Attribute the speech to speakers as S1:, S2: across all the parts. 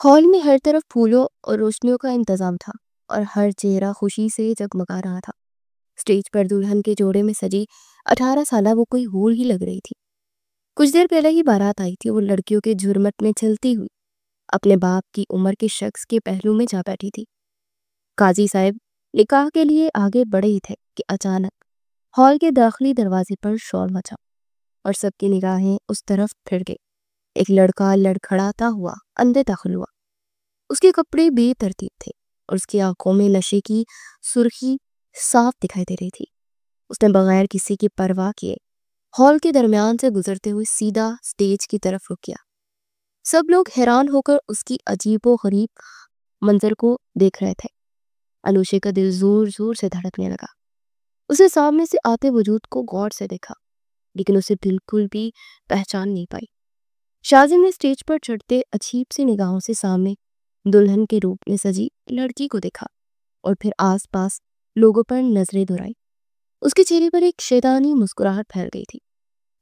S1: Hall में हर तरफ फूलों और रोशनियों का इंतजाम था और हर चेहरा खुशी से जगमगा रहा था। स्टेज पर दुल्हन के जोड़े में सजी 18 साल वो कोई हूर ही लग रही थी। कुछ देर पहले ही बारात आई थी। वो लड़कियों के झुरमट में चलती हुई अपने बाप की उम्र के शख्स के पहलू में जा बैठी थी। काजी साहब निकाह के लिए आगे बढ़े ही थे कि अचानक हॉल के दाखिली दरवाजे पर शोर मचा और सबकी निगाहें उस तरफ फिर गई। एक लड़का लड़खड़ाता हुआ अंदर दाखिल हुआ। उसके कपड़े बेतरतीब थे और उसकी आंखों में नशे की सुर्खी साफ दिखाई दे रही थी। उसने बगैर किसी की परवाह किए हॉल के दरमियान से गुजरते हुए सीधा स्टेज की तरफ रुक गया। सब लोग हैरान होकर उसकी अजीबो गरीब मंजर को देख रहे थे। अनुषे का दिल जोर जोर से धड़कने लगा। उसे सामने से आते वजूद को गौर से देखा, लेकिन उसे बिल्कुल भी पहचान नहीं पाई। शाजिम ने स्टेज पर चढ़ते अजीब सी निगाहों से सामने दुल्हन के रूप में सजी लड़की को देखा और फिर आसपास लोगों पर नजरें दौड़ाई। उसके चेहरे पर एक शैतानी मुस्कुराहट फैल गई थी।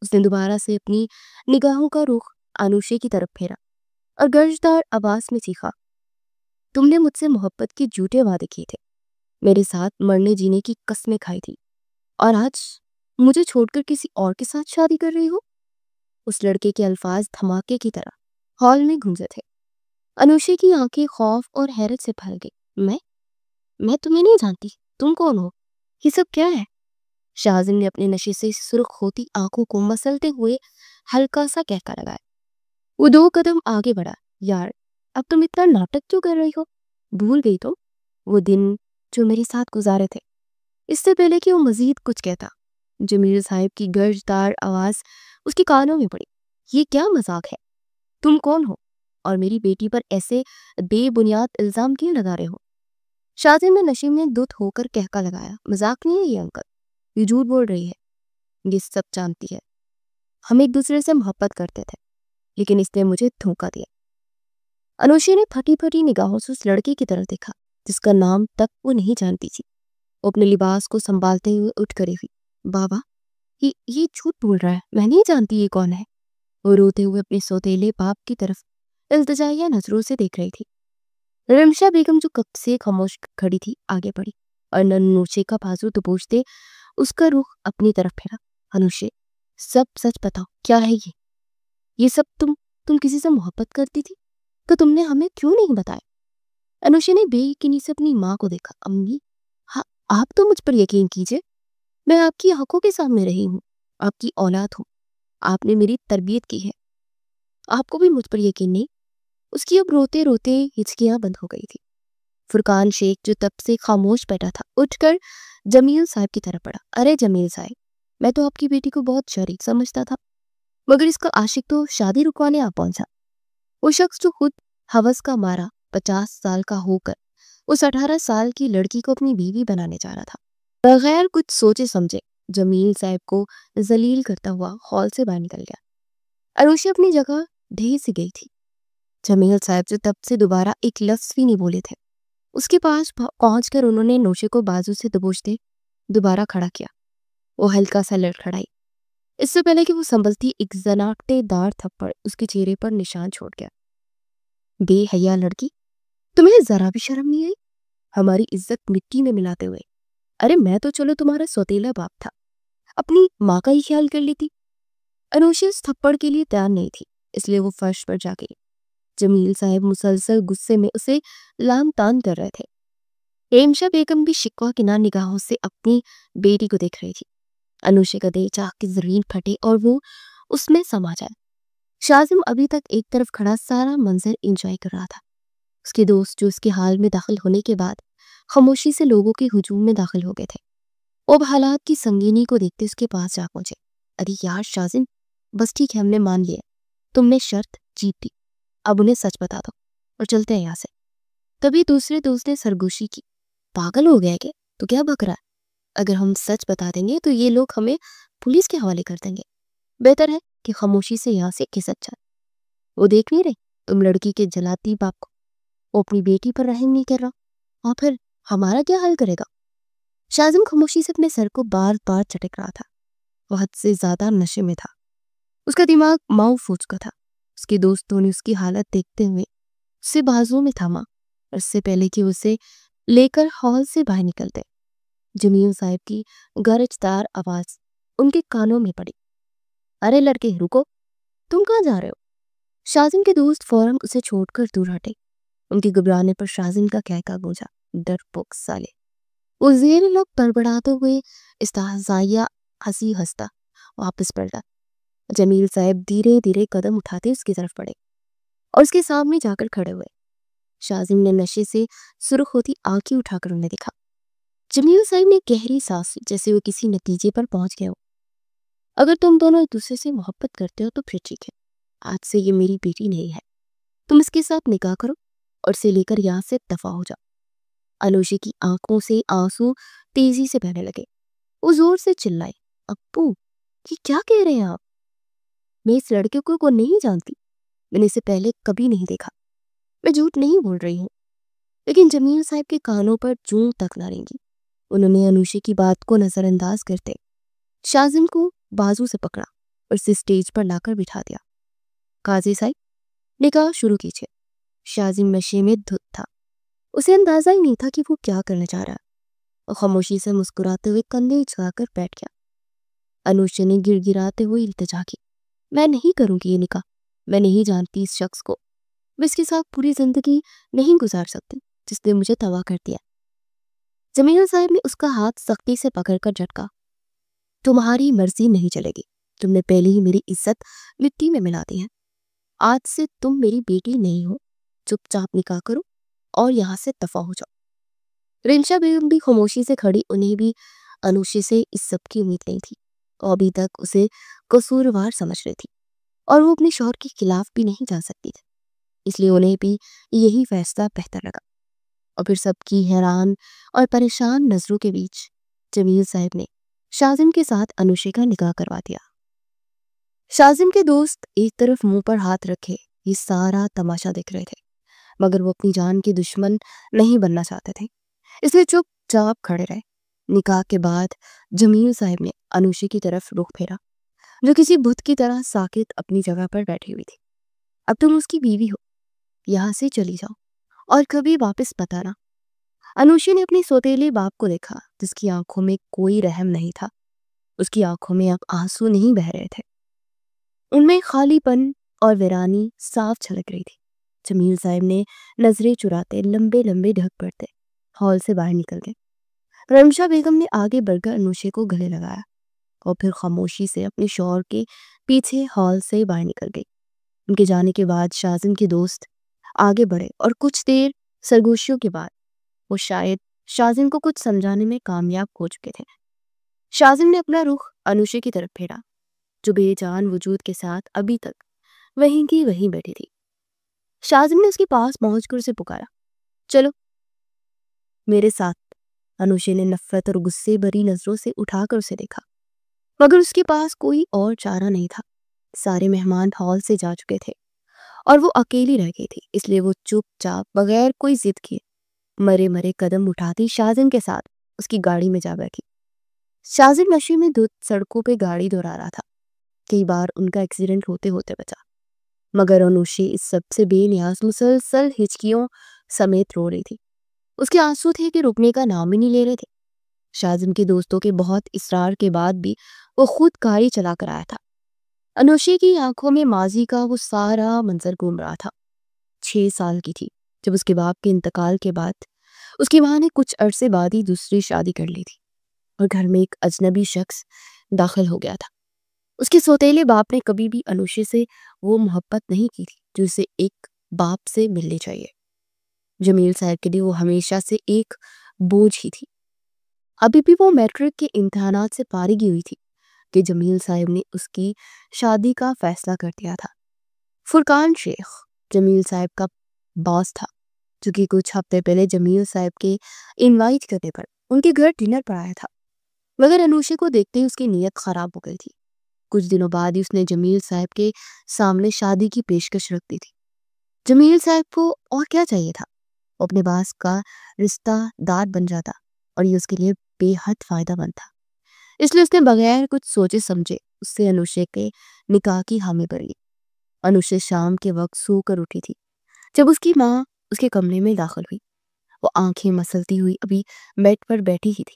S1: उसने दोबारा से अपनी निगाहों का रुख अनुषे की तरफ फेरा और गर्जदार आवाज में चीखा, तुमने मुझसे मोहब्बत के झूठे वादे किए थे, मेरे साथ मरने जीने की कस्में खाई थी, और आज मुझे छोड़कर किसी और के साथ शादी कर रही हो। उस लड़के के अल्फाज धमाके की तरह हॉल में गूंजे थे। अनुषे की आंखें खौफ और हैरत से भर गई। मैं तुम्हें नहीं जानती, तुम कौन हो, ये सब क्या है? शाहजिम ने अपने नशे से सुर्ख होती आंखों को मसलते हुए हल्का सा कहका लगाया। वो 2 कदम आगे बढ़ा। यार, अब तुम इतना नाटक क्यों कर रही हो? भूल गई तुम वो दिन जो मेरे साथ गुजारे थे? इससे पहले कि वो मजीद कुछ कहता, जमील साहिब की गर्जदार आवाज उसके कानों में पड़ी। ये क्या मजाक है? तुम कौन हो और मेरी बेटी पर ऐसे बेबुनियाद इल्जाम क्यों लगा रहे हो? शाजिम ने नशे में दुत होकर कहका लगाया। मजाक नहीं है ये अंकल, ये झूठ बोल रही है, ये सब जानती है। हम एक दूसरे से मोहब्बत करते थे, लेकिन इसने मुझे धोखा दिया। अनुषा ने फटी फटी निगाहों से उस लड़के की तरफ देखा जिसका नाम तक वो नहीं जानती थी। वो अपने लिबास को संभालते हुए उठ खड़ी हुई। बाबा, ये झूठ बोल रहा है, मैं नहीं जानती ये कौन है। वो रोते हुए अपने सौतेले बाप की तरफ इल्तिजाइया नजरों से देख रही थी। रमशा बेगम जो कब से खामोश खड़ी थी आगे बढ़ी और नन्नूशे का बाजू दबोचते उसका रुख अपनी तरफ फेरा। अनुषे, सब सच बताओ, क्या है ये सब? तुम किसी से मोहब्बत करती थी तो तुमने हमें क्यों नहीं बताया? अनुषा ने बेयकीनी से अपनी माँ को देखा। अम्मी, हाँ, आप तो मुझ पर यकीन कीजिए, मैं आपकी आंखों के सामने रही हूँ, आपकी औलाद हूँ, आपने मेरी तरबियत की है, आपको भी मुझ पर यकीन नहीं? उसकी अब रोते रोते हिचकियां बंद हो गई थी। फुरकान शेख जो तब से खामोश बैठा था उठकर जमील साहब की तरफ बढ़ा। अरे जमील साहब, मैं तो आपकी बेटी को बहुत शरीफ समझता था, मगर इसका आशिक तो शादी रुकवाने आ पहुंचा। वो शख्स जो खुद हवस का मारा 50 साल का होकर उस 18 साल की लड़की को अपनी बीवी बनाने जा रहा था। बगैर कुछ सोचे समझे जमील साहब को जलील करता हुआ हॉल से बाहर निकल गया। अनुषा अपनी जगह ढेर सी गई थी। जमील साहब जो तब से दोबारा एक लफ्ज भी नहीं बोले थे, उसके पास पहुंचकर उन्होंने नोशे को बाजू से दबोचते दोबारा खड़ा किया। वो हल्का सा लड़खड़ाई। इससे पहले कि वो संभलती, एक जनाटेदार थप्पड़ उसके चेहरे पर निशान छोड़ गया। बेहया लड़की, तुम्हें जरा भी शर्म नहीं आई? हमारी इज्जत मिट्टी में मिलाते हुए। अरे मैं तो चलो तुम्हारा सौतेला बाप था, अपनी माँ का ही ख्याल कर लेती। अनुषा इस थप्पड़ के लिए तैयार नहीं थी, इसलिए वो फर्श पर जा गई। जमील साहब मुसलसल गुस्से में उसे लान तान कर रहे थे। हेमशा बेगम भी शिकवा किनार निगाहों से अपनी बेटी को देख रही थी। अनुषा का देह चाह की जरीन फटे और वो उसमें समा जाए। शाजिम अभी तक एक तरफ खड़ा सारा मंजर एंजॉय कर रहा था। उसके दोस्त जो उसके हाल में दाखिल होने के बाद खामोशी से लोगों के हुजूम में दाखिल हो गए थे, वो अब हालात की संगीनी को देखते उसके पास जा पहुंचे। अरे यार शाजिम, बस ठीक है, हमने मान लिया, तुमने शर्त जीत दी, अब उन्हें सच बता दो और चलते हैं यहाँ से। तभी दूसरे दोस्त ने सरगोशी की। पागल हो गया क्या? तो क्या बक रहा है? अगर हम सच बता देंगे तो ये लोग हमें पुलिस के हवाले कर देंगे। बेहतर है कि खामोशी से यहाँ से खिसक जाए। वो देख नहीं रहे तुम लड़की के जलाती बाप को, वो अपनी बेटी पर रहम नहीं कर रहा, और फिर हमारा क्या हल करेगा? शाजिम खामोशी से अपने सर को बार बार चटक रहा था। वो हद से ज्यादा नशे में था। उसका दिमाग माऊ फूच का था। उसके दोस्तों ने उसकी हालत देखते हुए اسے بازو میں تھاما اور اس سے پہلے کہ اسے لے کر ہال سے باہر نکلتے جمیل صاحب کی گرجدار آواز ان کے کانوں میں پڑی، ارے لڑکے رکو، تم کہاں جا رہے ہو؟ شازم کے دوست فوراً اسے چھوڑ کر دور ہٹے۔ ان کے گھبرانے پر شازم کا کہکا گونجا، ڈرپوک سالے۔ وہ زیر لب بڑبڑاتے ہوئے استہزائیہ ہنسی ہنستا واپس پلٹا۔ جمیل صاحب دھیرے دھیرے قدم اٹھاتے اس کی طرف پڑے اور اس کے سامنے جا کر کھڑے ہوئے۔ شازم نے نشے سے سرخ ہوتی آنکھیں اٹھا کر انہیں دیکھا۔ جمیل صاحب نے گہری سانس لی، جیسے وہ کسی نتیجے پر پہنچ گئے ہو۔ اگر تم دونوں ایک دوسرے سے محبت کرتے ہو تو پھر ٹھیک ہے، آج سے یہ میری بیٹی نہیں ہے، تم اس کے ساتھ نکاح کرو اور اسے لے کر یہاں سے دفع ہو جاؤ۔ انوشی کی آنکھوں سے آنسو تیزی سے بہنے لگے۔ وہ زور سے چلائے، ابو یہ کیا کہہ رہے ہیں آپ؟ میں اس لڑکے کو نہیں جانتی، میں نے اسے پہلے کبھی نہیں دیکھا، میں جھوٹ نہیں بول رہی ہوں۔ لیکن جمیل صاحب کے کانوں پر جوں تک نہ رینگی۔ انہوں نے انوشی کی بات کو نظر انداز کرتے شازم کو بازو سے پکڑا اور اسے اسٹیج پر لا کر بٹھا دیا۔ قاضی صاحب نکاح شروع کیجیے۔ شازم نشے میں دھت تھا، اسے اندازہ ہی نہیں تھا کہ وہ کیا کرنے جا رہا ہے۔ وہ خاموشی سے مسکراتے ہوئے کندھے جھکا کر بیٹھ گیا۔ انوشی نے گر گراتے ہوئے التجا کی، میں نہیں کروں گی یہ نکاح، میں نہیں جانتی اس شخص کو، میں اس کے ساتھ پوری زندگی نہیں گزار سکتی جس نے مجھے تباہ کر دیا۔ جمیل صاحب نے اس کا ہاتھ سختی سے پکڑ کر جھٹکا، تمہاری مرضی نہیں چلے گی، تم نے پہلے ہی میری عزت مٹی میں ملا دی ہے، آج سے تم میری بیٹی نہیں ہو، چپ چاپ نکاح کرو اور یہاں سے دفع ہو جاؤ۔ رنشا بیگم بھی خاموشی سے کھڑی، انہیں بھی انوشی سے اس سب کی امید نہیں تھی، اور ابھی تک اسے قصوروار سمجھ رہی تھی اور وہ اپنے شوہر کے خلاف بھی نہیں جا سکتی تھی، اس لیے انہیں بھی یہی فیصلہ بہتر لگا۔ اور پھر سب کی حیران اور پریشان نظروں کے بیچ جمیل صاحب نے شازم کے ساتھ انوشی کا نکاح کروا دیا۔ شازم کے دوست ایک طرف منہ پر ہاتھ رکھے یہ سارا تماشا دیکھ رہے تھے، مگر وہ اپنی جان کے دشمن نہیں بننا چاہتے تھے، اس لیے چپ چاپ کھڑے رہے۔ نکاح کے بعد جمیل صاحب نے انوشی کی طرف رخ پھیرا، جو کسی بت کی طرح ساکت اپنی جگہ پر بیٹھی ہوئی تھی۔ اب تم اس کی بیوی ہو، یہاں سے چلی جاؤ اور کبھی واپس مت آنا۔ انوشی نے اپنے سوتیلے باپ کو دیکھا جس کی آنکھوں میں کوئی رحم نہیں تھا، اس کی آنکھوں میں اب آنسو نہیں بہ رہے تھے، ان میں خالی پن اور ویرانی صاف چھلک رہی تھی۔ جمیل صاحب نے نظریں چراتے لمبے لمبے ڈھک پڑتے ہال سے باہر نکل گئے۔ رمشا بیگم نے آگے بڑھ کر انوشی کو گلے لگایا اور پھر خاموشی سے اپنے شوہر کے پیچھے ہال سے باہر نکل گئی۔ ان کے جانے کے بعد شازم کے دوست آگے بڑھے اور کچھ دیر سرگوشیوں کے بعد وہ شاید شازم کو کچھ سمجھانے میں کامیاب ہو چکے تھے۔ شازم نے اپنا رخ انوشی کی طرف پھیرا جو بے جان وجود کے ساتھ ابھی تک وہیں کی وہیں بیٹھی تھی۔ شازم نے اس کے پاس پہنچ کر اسے پکارا، چلو میرے ساتھ۔ انوشی نے نفرت اور غصے بھری نظروں سے اٹھا کر اسے دیکھا، مگر اس کے پاس کوئی اور چارہ نہیں تھا۔ سارے مہمان ہال سے جا چکے تھے اور وہ اکیلی رہ گئی تھی، اس لیے وہ چپ چاپ بغیر کوئی ضد کیے مرے مرے قدم اٹھاتی شازم کے ساتھ اس کی گاڑی میں جا بیٹھی۔ شازم نشے میں دھت سڑکوں پہ گاڑی دورا رہا تھا، کئی بار ان کا ایکسیڈنٹ ہوتے ہوتے بچا، مگر انوشی اس سب سے بے نیاز مسلسل ہچکیوں سمیت رو رہی تھی۔ اس کے آنسو تھے کہ رکنے کا نام ہی نہیں لے رہے تھے۔ شازم کے دوستوں کے بہت اصرار کے بعد بھی وہ خود گاڑی چلا کر آیا تھا۔ انوشی کی آنکھوں میں ماضی کا وہ سارا منظر گھوم رہا تھا۔ 6 سال کی تھی جب اس کے باپ کے انتقال کے بعد اس کی ماں نے کچھ عرصے بعد ہی دوسری شادی کر لی تھی اور گھر میں ایک اجنبی شخص داخل ہو گیا تھا۔ اس کے سوتیلے باپ نے کبھی بھی انوشی سے وہ محبت نہیں کی تھی جو اسے ایک باپ سے ملنی چاہیے۔ جمیل صاحب کے لیے وہ ہمیشہ سے ایک بوجھ ہی تھی۔ ابھی بھی وہ میٹرک کے امتحانات سے فارغ ہوئی تھی کہ جمیل صاحب نے اس کی شادی کا فیصلہ کر دیا تھا۔ فرقان شیخ جمیل صاحب کا باس تھا، جو کہ کچھ ہفتے پہلے جمیل صاحب کے انوائٹ کرنے پر ان کے گھر ڈنر پر آیا تھا، مگر انوشی کو دیکھتے ہی اس کی نیت خراب ہو گئی تھی۔ کچھ دنوں بعد ہی اس نے جمیل صاحب کے سامنے شادی کی پیشکش رکھ دی تھی۔ جمیل صاحب کو اور کیا چاہیے تھا؟ وہ اپنے باس کا رشتہ دار بن جاتا اور یہ اس کے لیے بے حد فائدہ مند تھا، اس لیے اس نے بغیر کچھ سوچے سمجھے اس سے انوشی کے نکاح کی حامی بھر لی۔ انوشی شام کے وقت سو کر اٹھی تھی جب اس کی ماں اس کے کمرے میں داخل ہوئی، وہ آنکھیں مسلتی ہوئی ابھی بیڈ پر بیٹھی ہی تھی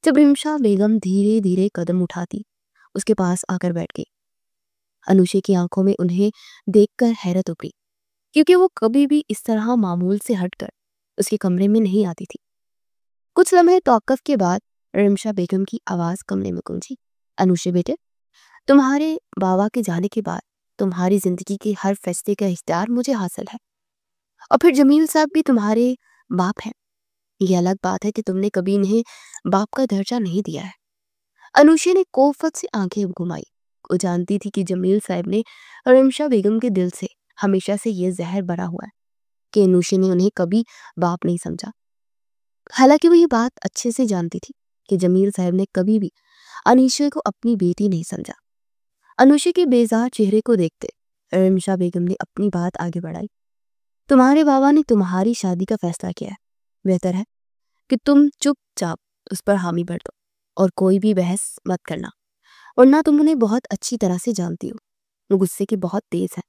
S1: جب رمشا بیگم دھیرے دھیرے قدم اٹھاتی اس کے پاس آ کر بیٹھ گئی۔ انوشے کی آنکھوں میں انہیں دیکھ کر حیرت ابھری، کیونکہ وہ کبھی بھی اس طرح معمول سے ہٹ کر اس کے کمرے میں نہیں آتی تھی۔ کچھ لمحے توقف کے بعد رمشا بیگم کی آواز کمرے میں گونجی، انوشے بیٹے، تمہارے بابا کے جانے کے بعد تمہاری زندگی کے ہر فیصلے کا اختیار مجھے حاصل ہے، اور پھر جمیل صاحب بھی تمہارے باپ ہیں۔ یہ الگ بات ہے کہ تم نے کبھی انہیں باپ کا درجہ نہیں دیا ہے۔ انوشے نے کوفت سے آنکھیں گھمائی۔ وہ جانتی تھی کہ جمیل صاحب نے رمشا بیگم کے دل سے ہمیشہ سے یہ زہر بھرا ہوا ہے کہ انوشے نے انہیں کبھی باپ نہیں سمجھا۔ حالانکہ وہ یہ بات اچھے سے جانتی تھی کہ جمیل صاحب نے کبھی بھی انوشے کو اپنی بیٹی نہیں سمجھا۔ انوشے کے بیزار چہرے کو دیکھتے رمشا بیگم نے اپنی بات آگے بڑھائی۔ تمہارے بابا نے تمہاری شادی کا فیصلہ کیا ہے، بہتر ہے کہ تم چپ چاپ اس پر حامی بھر دو اور کوئی بھی بحث مت کرنا، ورنہ تم انہیں بہت اچھی طرح سے جانتی ہو، وہ غصے کے بہت تیز ہیں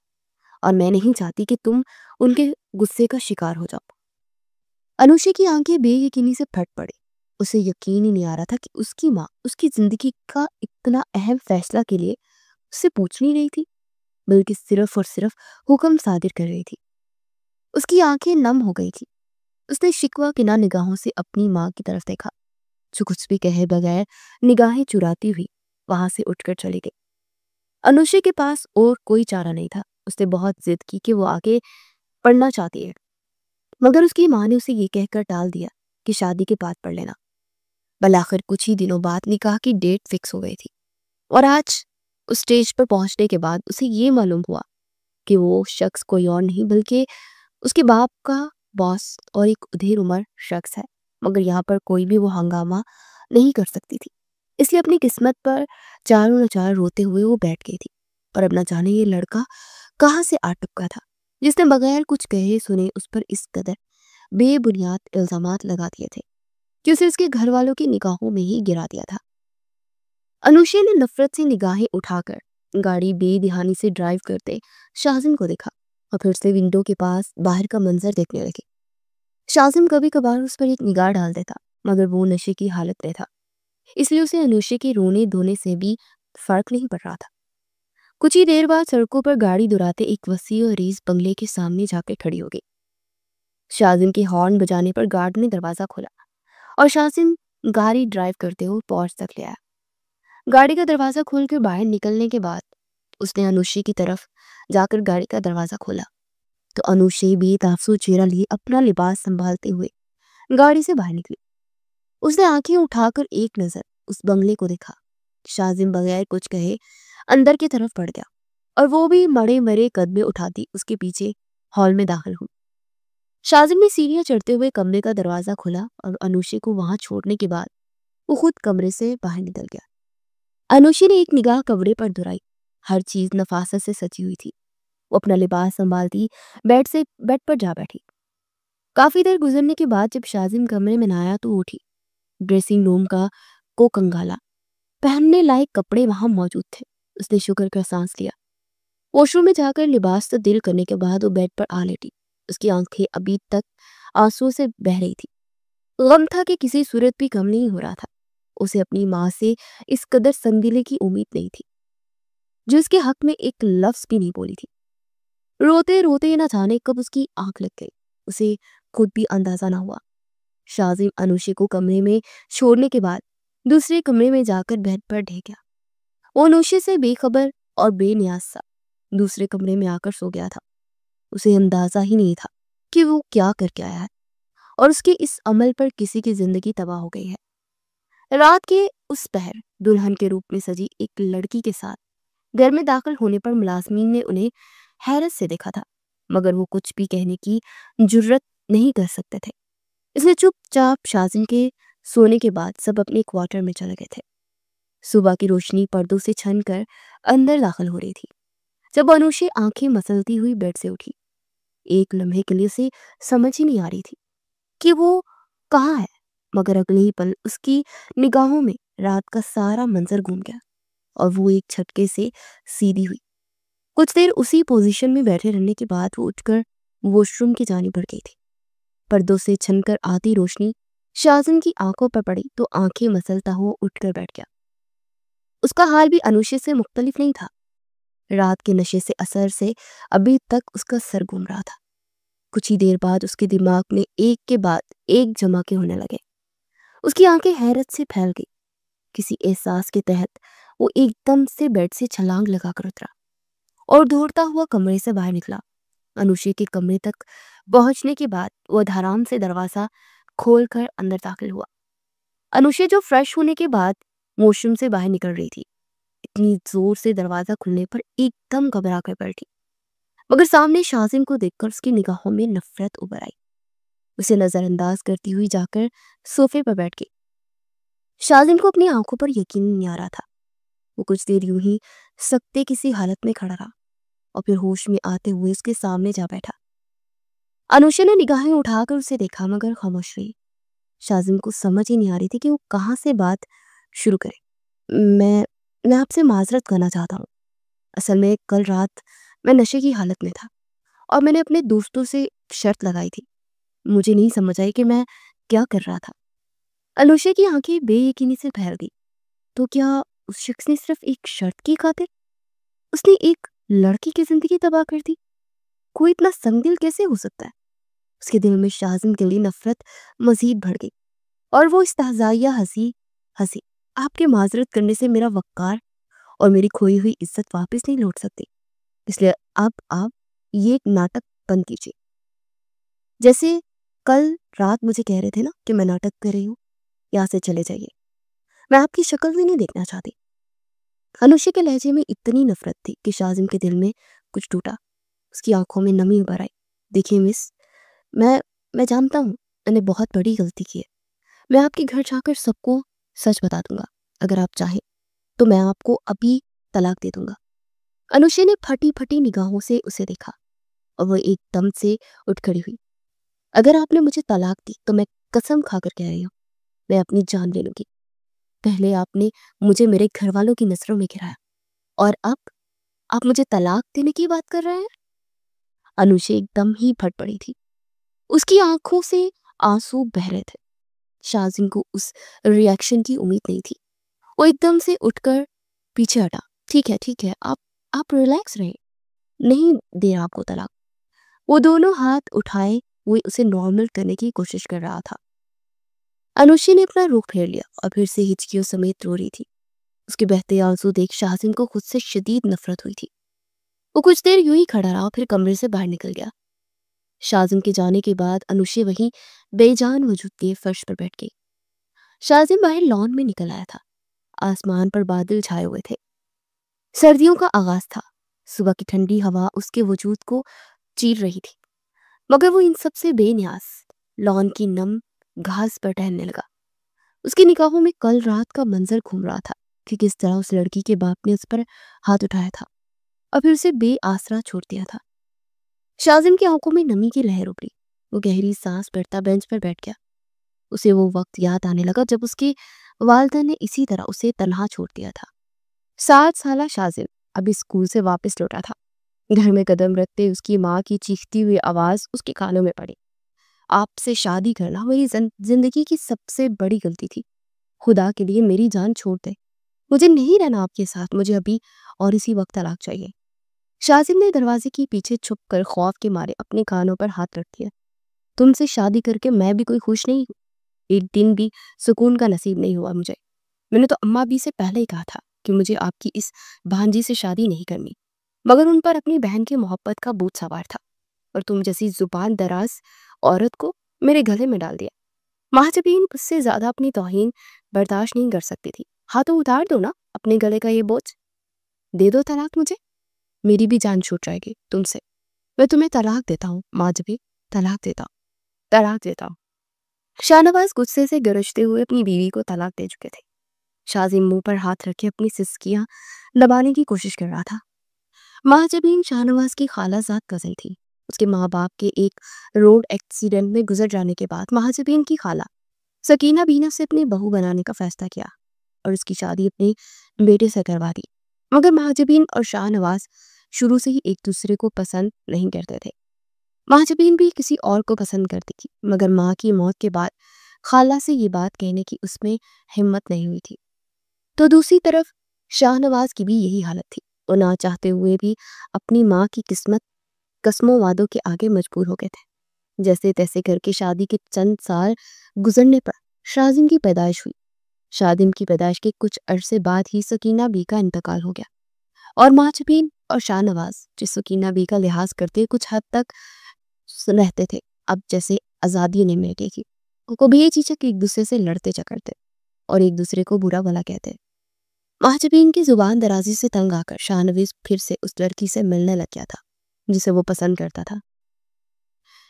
S1: اور میں نہیں چاہتی کہ تم ان کے غصے کا شکار ہو جاؤ۔ انوشے کی آنکھیں بے یقینی سے پھٹ پڑی۔ اسے یقین ہی نہیں آ رہا تھا کہ اس کی ماں اس کی زندگی کا اتنا اہم فیصلہ کے لیے اس سے پوچھ نہیں رہی تھی، بلکہ صرف اور صرف حکم صادر کر رہی تھی۔ اس کی آنکھیں نم ہو گئی تھی۔ اس نے شکوہ کنا نگاہوں سے اپنی ماں کی طرف دیکھا، جو کچھ بھی کہے بغیر نگاہیں چراتی ہوئی وہاں سے اٹھ کر چلی گئی۔ انوشے کے پاس اور کوئی چارہ نہیں تھا۔ اس نے بہت ضد کی کہ وہ آگے پڑھنا چاہتی ہے، مگر اس کی ماں نے اسے یہ کہہ کر ٹال دیا کہ شادی کے بعد پڑھ لینا۔ بالآخر کچھ ہی دنوں بعد نکاح کی ڈیٹ فکس ہو گئی تھی، اور آج اس سٹیج پر پہنچنے کے بعد اسے یہ معلوم ہوا کہ وہ شخص کوئی اور نہیں بلکہ اس کے باپ کا باس اور ایک ادھیر عمر شخص ہے، مگر یہاں پر کوئی بھی وہ ہنگامہ نہیں کر سکتی تھی، اس لیے اپنی قسمت پر چاروں نچار روتے ہوئے وہ بیٹھ گئی تھی۔ اور اب نہ جانے یہ لڑکا کہاں سے آ ٹپکا تھا جس نے بغیر کچھ کہے سنے اس پر اس قدر بے بنیاد الزامات لگا دیے تھے کہ اسے اس کے گھر والوں کی نگاہوں میں ہی گرا دیا تھا۔ انوشے نے نفرت سے نگاہیں اٹھا کر گاڑی بے دہانی سے ڈرائیو کرتے شازم کو دیکھا اور پھر سے ونڈو کے پاس باہر کا منظر دیکھنے لگی۔ شازم کبھی کبھار اس پر ایک نگاہ ڈال دیتا، مگر وہ نشے کی حالت میں تھا، اس لیے اسے انوشے کے رونے دھونے سے بھی فرق نہیں پڑ رہا تھا۔ کچھ ہی دیر بعد سڑکوں پر گاڑی دراتے ایک وسیع و عریض بنگلے کے سامنے جا کے کھڑی ہو گئی۔ شازم کے ہارن بجانے پر گارڈ نے دروازہ کھولا اور شازم گاڑی ڈرائیو کرتے ہوئے پورچ تک لے آیا۔ گاڑی کا دروازہ کھول کر باہر نکلنے کے بعد اس نے انوشے کی طرف جا کر گاڑی کا دروازہ کھولا تو انوشے بے تافسو چہرہ لیے اپنا لباس سنبھالتے ہوئے گاڑی سے باہر نکلی۔ اس نے آنکھیں اٹھا کر ایک نظر اس بنگلے کو دیکھا۔ شازم بغیر کچھ کہے اندر کی طرف بڑھ گیا اور وہ بھی مڑے مرے قدمیں اٹھاتی اس کے پیچھے ہال میں داخل ہوئی۔ شازم نے سیڑھیاں چڑھتے ہوئے کمرے کا دروازہ کھولا اور انوشے کو وہاں چھوڑنے کے بعد وہ خود کمرے سے باہر نکل گیا۔ انوشی نے ایک نگاہ کمرے پر دہرائی۔ ہر چیز نفاست سے سجی ہوئی تھی۔ وہ اپنا لباس سنبھالتی بیڈ پر جا بیٹھی۔ کافی دیر گزرنے کے بعد جب شازم کمرے میں نہ آیا تو اٹھی۔ ڈریسنگ روم کا کو کنگالا، پہننے لائق کپڑے وہاں موجود تھے۔ اس نے شکر کا سانس لیا۔ واش روم میں جا کر لباس تبدیل کرنے کے بعد وہ بیڈ پر آ لیٹی۔ اس کی آنکھیں ابھی تک آنسو سے بہہ رہی تھی۔ غم تھا کہ کسی صورت بھی کم نہیں ہو رہا تھا۔ اسے اپنی ماں سے اس قدر سنگدلی کی امید نہیں تھی، جو اس کے حق میں ایک لفظ بھی نہیں بولی تھی۔ روتے روتے نہ جانے کب اس کی آنکھ لگ گئی، اسے خود بھی اندازہ نہ ہوا۔ شازم انوشے کو کمرے میں چھوڑنے کے بعد دوسرے کمرے میں جا کر بیڈ پر ڈھہ گیا۔ وہ انوشے سے بے خبر اور بے نیاز سا دوسرے کمرے میں آ کر سو گیا تھا۔ اسے اندازہ ہی نہیں تھا کہ وہ کیا کر کے آیا ہے اور اس کے اس عمل پر کسی کی زندگی تباہ ہو گئی ہے۔ رات کے اس پہر دلہن کے روپ میں سجی ایک لڑکی کے ساتھ گھر میں داخل ہونے پر ملازمین نے انہیں حیرت سے دیکھا تھا، مگر وہ کچھ بھی کہنے کی جرت نہیں کر سکتے تھے، اس لیے چپ چاپ شازم کے سونے کے بعد سب اپنے کوارٹر میں چلے گئے تھے۔ صبح کی روشنی پردوں سے چھن کر اندر داخل ہو رہی تھی جب انوشے آنکھیں مسلتی ہوئی بیڈ سے اٹھی۔ ایک لمحے کے لیے اسے سمجھ ہی نہیں آ رہی تھی کہ وہ کہاں ہے، مگر اگلے ہی پل اس کی نگاہوں میں رات کا سارا منظر گھوم گیا اور وہ ایک جھٹکے سے سیدھی ہوئی۔ کچھ دیر اسی پوزیشن میں بیٹھے رہنے کے بعد وہ اٹھ کر वॉश रूम की जानी बढ़ गई थी। पर्दों से छनकर आती रोशनी शाजिम की आंखों पर पड़ी तो आंखें मसलता हुआ उठकर बैठ गया। उसका हाल भी अनुषे से मुख्तलिफ नहीं था। रात के नशे से असर से अभी तक उसका सर घूम रहा था। कुछ ही देर बाद उसके दिमाग में एक के बाद एक जमाके होने लगे। उसकी आंखें हैरत से फैल गई। किसी एहसास के तहत वो एकदम से बेड से छलांग लगाकर उतरा और दौड़ता हुआ कमरे से बाहर निकला। अनुषे के कमरे तक पहुंचने के बाद वो धड़ाम से दरवाजा खोलकर अंदर दाखिल हुआ। अनुषे जो फ्रेश होने के बाद वॉशरूम से बाहर निकल रही थी, इतनी जोर से दरवाजा खुलने पर एकदम घबरा कर बैठी। मगर सामने शाजिम को देखकर उसकी निगाहों में नफरत उभर आई। उसे नजरअंदाज करती हुई जाकर सोफे पर बैठ गई। शाजिम को अपनी आंखों पर यकीन नहीं आ रहा था। वो कुछ देर यूं ही सकते किसी हालत में खड़ा रहा और फिर होश में आते हुए उसके सामने जा बैठा। अनुषा ने निगाहें उठाकर उसे देखा मगर खामोश रही। शाजिम को समझ ही नहीं आ रही थी कि वो कहाँ से बात शुरू करे। मैं आपसे माजरत करना चाहता हूँ। असल में कल रात मैं नशे की हालत में था और मैंने अपने दोस्तों से शर्त लगाई थी। मुझे नहीं समझ आई कि मैं क्या कर रहा था। अनुषा की आंखें बेयकीनी से फैल गई। तो क्या उस शख्स ने सिर्फ एक शर्त की खातिर उसने एक लड़की की जिंदगी तबाह कर दी? कोई इतना संगदिल कैसे हो सकता है? उसके दिल में शाजिम के लिए नफरत मजीद बढ़ गई और वो इस्तेहज़ाइया हंसी हंसी। आपके माजरत करने से मेरा वक़ार और मेरी खोई हुई इज्जत वापस नहीं लौट सकती, इसलिए अब आप ये एक नाटक बंद कीजिए। जैसे कल रात मुझे कह रहे थे ना कि मैं नाटक कर रही हूँ, यहाँ से चले जाइए। मैं आपकी शक्ल भी नहीं देखना चाहती। अनुषा के लहजे में इतनी नफरत थी कि शाजिम के दिल में कुछ टूटा। उसकी आंखों में नमी उभर आई। देखिए मिस, मैं जानता हूँ मैंने बहुत बड़ी गलती की है। मैं आपके घर जाकर सबको सच बता दूंगा। अगर आप चाहें तो मैं आपको अभी तलाक दे दूंगा। अनुषा ने फटी फटी निगाहों से उसे देखा और वह एकदम से उठ खड़ी हुई। अगर आपने मुझे तलाक दी तो मैं कसम खाकर कह रही हूँ, मैं अपनी जान ले लूंगी। पहले आपने मुझे मेरे घर वालों की नजरों में गिराया और अब आप मुझे तलाक देने की बात कर रहे हैं। अनुषा एकदम ही फट पड़ी थी। उसकी आंखों से आंसू बह रहे थे। शाजिम को उस रिएक्शन की उम्मीद नहीं थी। वो एकदम से उठकर पीछे हटा। ठीक है, आप रिलैक्स रहे, नहीं दे रहा आपको तलाक। वो दोनों हाथ उठाए हुए उसे नॉर्मल करने की कोशिश कर रहा था। अनुषा ने अपना रुख फेर लिया और फिर से हिचकियों समेत रो रही थी। उसके बहते आंसू देख शाजिम को खुद से शदीद नफरत हुई थी। वो कुछ देर यूं ही खड़ा रहा और फिर कमरे से बाहर निकल गया। शाजिम के जाने के बाद अनुषा वहीं बेजान वजूद के फर्श पर बैठ गई। शाजिम बाहर लॉन में निकल आया था। आसमान पर बादल छाए हुए थे। सर्दियों का आगाज था। सुबह की ठंडी हवा उसके वजूद को चीर रही थी, मगर वो इन सब से बेनियाज लॉन की नम घास पर टहलने लगा। उसकी निगाहों में कल रात का मंजर घूम रहा था कि किस तरह उस लड़की के बाप ने उस पर हाथ उठाया था और फिर उसे बेआसरा छोड़ दिया था। शाजिम की आंखों में नमी की लहर उभरी। वो गहरी सांस भरता बेंच पर बैठ गया। उसे वो वक्त याद आने लगा जब उसके वालिदा ने इसी तरह उसे तन्हा छोड़ दिया था। 7 साला शाजिम अभी स्कूल से वापस लौटा था। घर में कदम रखते उसकी माँ की चीखती हुई आवाज उसके कानों में पड़ी। आपसे शादी करना मेरी जिंदगी की सबसे बड़ी गलती थी। खुदा के लिए मेरी जान छोड़ दे। मुझे नहीं रहना आपके साथ। मुझे अभी और इसी वक्त तलाक चाहिए। शाजिम ने दरवाजे के पीछे छुप कर खौफ के मारे अपने कानों पर हाथ रख दिया। तुमसे शादी करके मैं भी कोई खुश नहीं हूँ। एक दिन भी सुकून का नसीब नहीं हुआ मुझे। मैंने तो अम्मा भी से पहले ही कहा था कि मुझे आपकी इस भांजी से शादी नहीं करनी, मगर उन पर अपनी बहन की मोहब्बत का भूत सवार था और तुम जैसी जुबान दराज औरत को मेरे गले में डाल दिया। महाजबीन उससे ज्यादा अपनी तौहीन बर्दाश्त नहीं कर सकती थी। हाँ तो उतार दो ना अपने गले का ये बोझ। दे दो तलाक मुझे, मेरी भी जान छूट जाएगी तुमसे। मैं तुम्हें तलाक देता हूँ महाजबीन, तलाक देता हूँ, तलाक देता हूँ। शाहनवाज गुस्से से गरजते हुए अपनी बीवी को तलाक दे चुके थे। शाजिम मुंह पर हाथ रखे अपनी सिसकियां दबाने की कोशिश कर रहा था। महाजबीन शाहनवाज की खालाजाद कजन थी। उसके माँ बाप के एक रोड एक्सीडेंट में गुजर जाने के बाद महाजबीन की खाला सकीना बीना से अपनी बहू बनाने का फैसला किया और उसकी शादी अपने बेटे से करवा दी। मगर महाजबीन और शाहनवाज शुरू से ही एक दूसरे को पसंद नहीं करते थे। महाजबीन भी किसी और को पसंद करती थी, मगर माँ की मौत के बाद खाला से ये बात कहने की उसमें हिम्मत नहीं हुई थी। तो दूसरी तरफ शाहनवाज की भी यही हालत थी। वो ना चाहते हुए भी अपनी माँ की किस्मत कस्मों वादों के आगे मजबूर हो गए थे। जैसे तैसे करके शादी के चंद साल गुजरने पर शाजिम की पैदाइश हुई। शादिम की पैदाइश के कुछ अरसे बाद ही सकीना बी का इंतकाल हो गया और महाजबीन और शाहनवाज, जो सकीना बी का लिहाज करते कुछ हद तक रहते थे, अब जैसे आज़ादी उन्हें मिल गई थी। उनको भी ये चीज़ एक दूसरे से लड़ते झगड़ते और एक दूसरे को बुरा भला कहते। महाजबीन की जुबान दराजी से तंग आकर शाहनवाज फिर से उस लड़की से मिलने लग गया था जिसे वो पसंद करता था।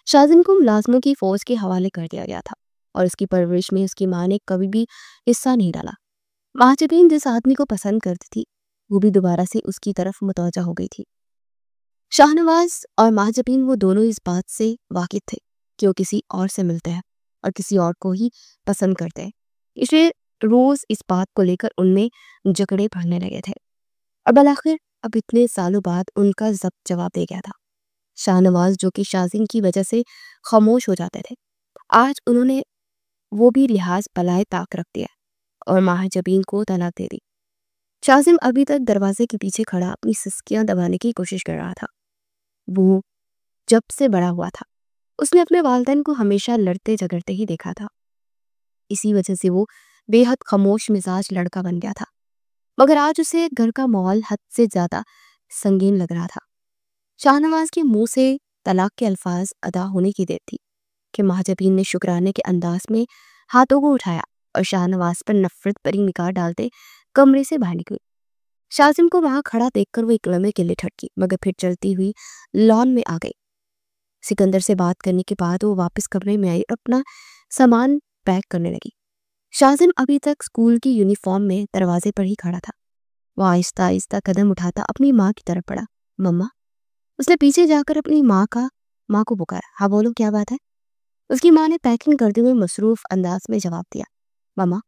S1: शाजिम को मुलाजमों की फौज के हवाले कर दिया गया था और इसकी परवरिश में उसकी माँ ने कभी भी हिस्सा नहीं डाला। महाजबीन जिस आदमी को पसंद करती थी वो भी दोबारा से उसकी तरफ मुतवज्जा हो गई थी। शाहनवाज और महाजबीन वो दोनों इस बात से वाकिफ थे कि वो किसी और से मिलते हैं और किसी और को ही पसंद करते हैं। इसलिए रोज इस बात को लेकर उनमें झगड़े बढ़ने लगे थे और बलाखिर अब इतने सालों बाद उनका जब्त जवाब दे गया था। शाहनवाज, जो कि शाजिम की वजह से खामोश हो जाते थे, आज उन्होंने वो भी लिहाज बलाए ताक रख दिया और महाजबीन को तलाक दे दी। शाजिम अभी तक दरवाजे के पीछे खड़ा अपनी सिसकियां दबाने की कोशिश कर रहा था। वो जब से बड़ा हुआ था उसने अपने वालिदैन को हमेशा लड़ते झगड़ते ही देखा था। इसी वजह से वो बेहद खामोश मिजाज लड़का बन गया था, मगर आज उसे घर का माहौल हद से ज्यादा संगीन लग रहा था। शाहनवाज के मुंह से तलाक के अल्फाज अदा होने की देर थी कि महाजबीन ने शुक्राने के अंदाज में हाथों को उठाया और शाहनवाज पर नफरत भरी निगाह डालते कमरे से बाहर निकली। शाजिम को वहां खड़ा देखकर वो एक लम्हे के लिए ठटकी, मगर फिर चलती हुई लॉन में आ गई। सिकंदर से बात करने के बाद वो वापस कमरे में आई और अपना सामान पैक करने लगी। शाजिम अभी तक स्कूल की यूनिफॉर्म में दरवाजे पर ही खड़ा था। वो आहिस्ता आहिस्ता कदम उठाता अपनी माँ की तरफ बढ़ा। मम्मा। उसने पीछे जाकर अपनी माँ को पुकारा। हाँ बोलो, क्या बात है? उसकी माँ ने पैकिंग करते हुए मसरूफ अंदाज में जवाब दिया। मम्मा,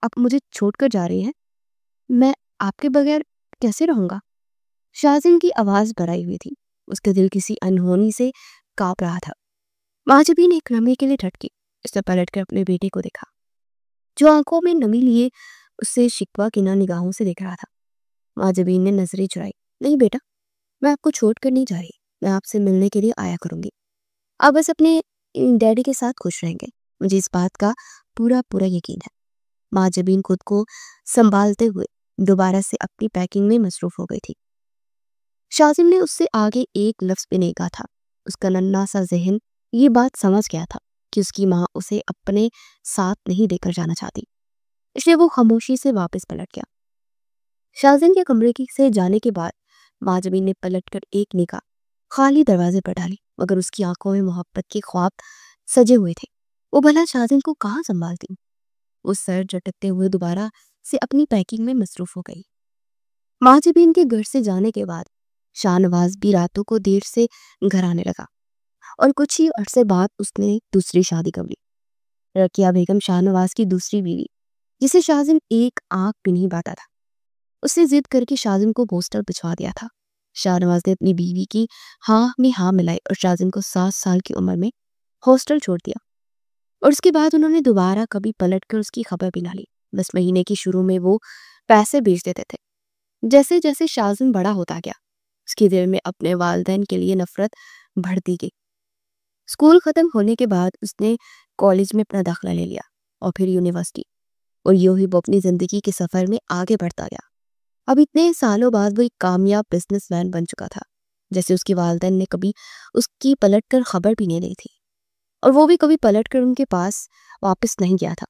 S1: आप मुझे छोड़कर जा रही हैं? मैं आपके बगैर कैसे रहूंगा? शाजिम की आवाज भराई हुई थी। उसका दिल किसी अनहोनी से कांप रहा था। महाजबीन एक लम्हे के लिए ठटकी। उसने पलटकर अपने बेटे को देखा, जो आंखों में नमी लिए उससे शिकवा किना निगाहों से देख रहा था। महाजबीन ने नजरें चुराई। नहीं बेटा, मैं आपको छोड़कर नहीं जा रही। मैं आपसे मिलने के लिए आया करूंगी। आप बस अपने डैडी के साथ खुश रहेंगे, मुझे इस बात का पूरा पूरा यकीन है। महाजबीन खुद को संभालते हुए दोबारा से अपनी पैकिंग में मसरूफ हो गई थी। शाजिम ने उससे आगे एक लफ्ज भी नहीं कहा था। उसका नन्हा सा जहन ये बात समझ गया था कि उसकी माँ उसे अपने साथ नहीं लेकर जाना चाहती, इसलिए वो खामोशी से वापस पलट गया। शाजिम के कमरे से जाने के बाद महाजबीन ने पलटकर एक निगाह खाली दरवाजे पर डाली, मगर उसकी आंखों में मोहब्बत के ख्वाब सजे हुए थे। वो भला शाजिम को कहाँ संभालती। वो सर झटकते हुए दोबारा से अपनी पैकिंग में मसरूफ हो गई। महाजबीन के घर से जाने के बाद शाहनवाज भी रातों को देर से घर आने लगा और कुछ ही अरसे बाद उसने दूसरी शादी कर ली। रकिया बेगम शाहनवाज की दूसरी बीवी, जिसे शाजिम एक आंख भी नहीं बांटा था, उसने जिद करके शाजिम को हॉस्टल भिजवा दिया था। शाहनवाज ने अपनी बीवी की हाँ में हाँ मिलाई और शाजिम को 7 साल की उम्र में हॉस्टल छोड़ दिया और उसके बाद उन्होंने दोबारा कभी पलट कर उसकी खबर भी ना ली। 10 महीने की शुरू में वो पैसे भेज देते थे। जैसे जैसे शाजिम बड़ा होता गया उसके दिल में अपने वालिदैन के लिए नफरत बढ़ती गई। स्कूल खत्म होने के बाद उसने कॉलेज में अपना दाखिला ले लिया और फिर यूनिवर्सिटी, और यूं ही वो अपनी जिंदगी के सफर में आगे बढ़ता गया। अब इतने सालों बाद वो एक कामयाब बिजनेसमैन बन चुका था, जैसे उसके वालिदैन ने कभी उसकी पलट कर खबर भी नहीं ली थी और वो भी कभी पलट कर उनके पास वापस नहीं गया था।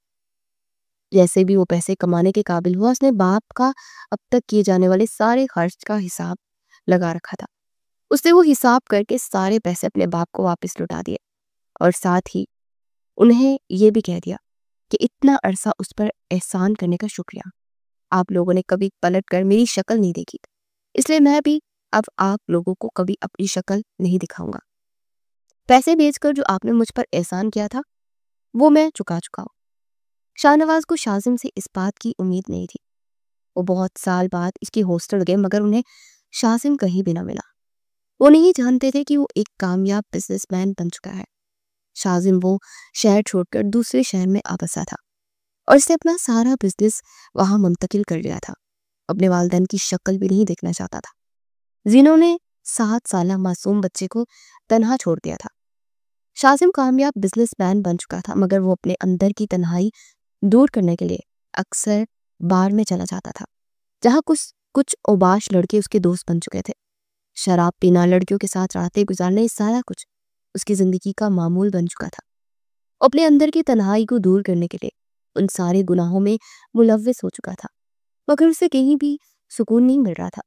S1: जैसे भी वो पैसे कमाने के काबिल हुआ, उसने बाप का अब तक किए जाने वाले सारे खर्च का हिसाब लगा रखा था। उसने वो हिसाब करके सारे पैसे अपने बाप को वापस लौटा दिए और साथ ही उन्हें ये भी कह दिया कि इतना अरसा उस पर एहसान करने का शुक्रिया। आप लोगों ने कभी पलट कर मेरी शक्ल नहीं देखी, इसलिए मैं भी अब आप लोगों को कभी अपनी शक्ल नहीं दिखाऊंगा। पैसे बेचकर जो आपने मुझ पर एहसान किया था वो मैं चुका चुका हूँ। शाहनवाज को शाजिम से इस बात की उम्मीद नहीं थी। वो बहुत साल बाद इसके हॉस्टल गए, मगर उन्हें शाजिम कहीं भी ना मिला। وہ نہیں जानते थे कि वो एक कामयाब बिजनेसमैन बन चुका है। शाजिम वो शहर छोड़कर दूसरे शहर में आ बसा था और इसने अपना सारा बिजनेस वहां मुंतकिल कर लिया था। अपने वालिदैन की शक्ल भी नहीं देखना चाहता था, जिन्होंने 7 साल मासूम बच्चे को तन्हा छोड़ दिया था। शाजिम कामयाब बिजनेसमैन बन चुका था, मगर वो अपने अंदर की तन्हाई दूर करने के लिए अक्सर बार में चला जाता था, जहाँ कुछ औबाश लड़के उसके दोस्त बन चुके थे। शराब पीना, लड़कियों के साथ रातें गुजारने, सारा कुछ उसकी जिंदगी का मामूल बन चुका था। अपने अंदर की तन्हाई को दूर करने के लिए उन सारे गुनाहों में मुलव्विस हो चुका था, मगर उसे कहीं भी सुकून नहीं मिल रहा था।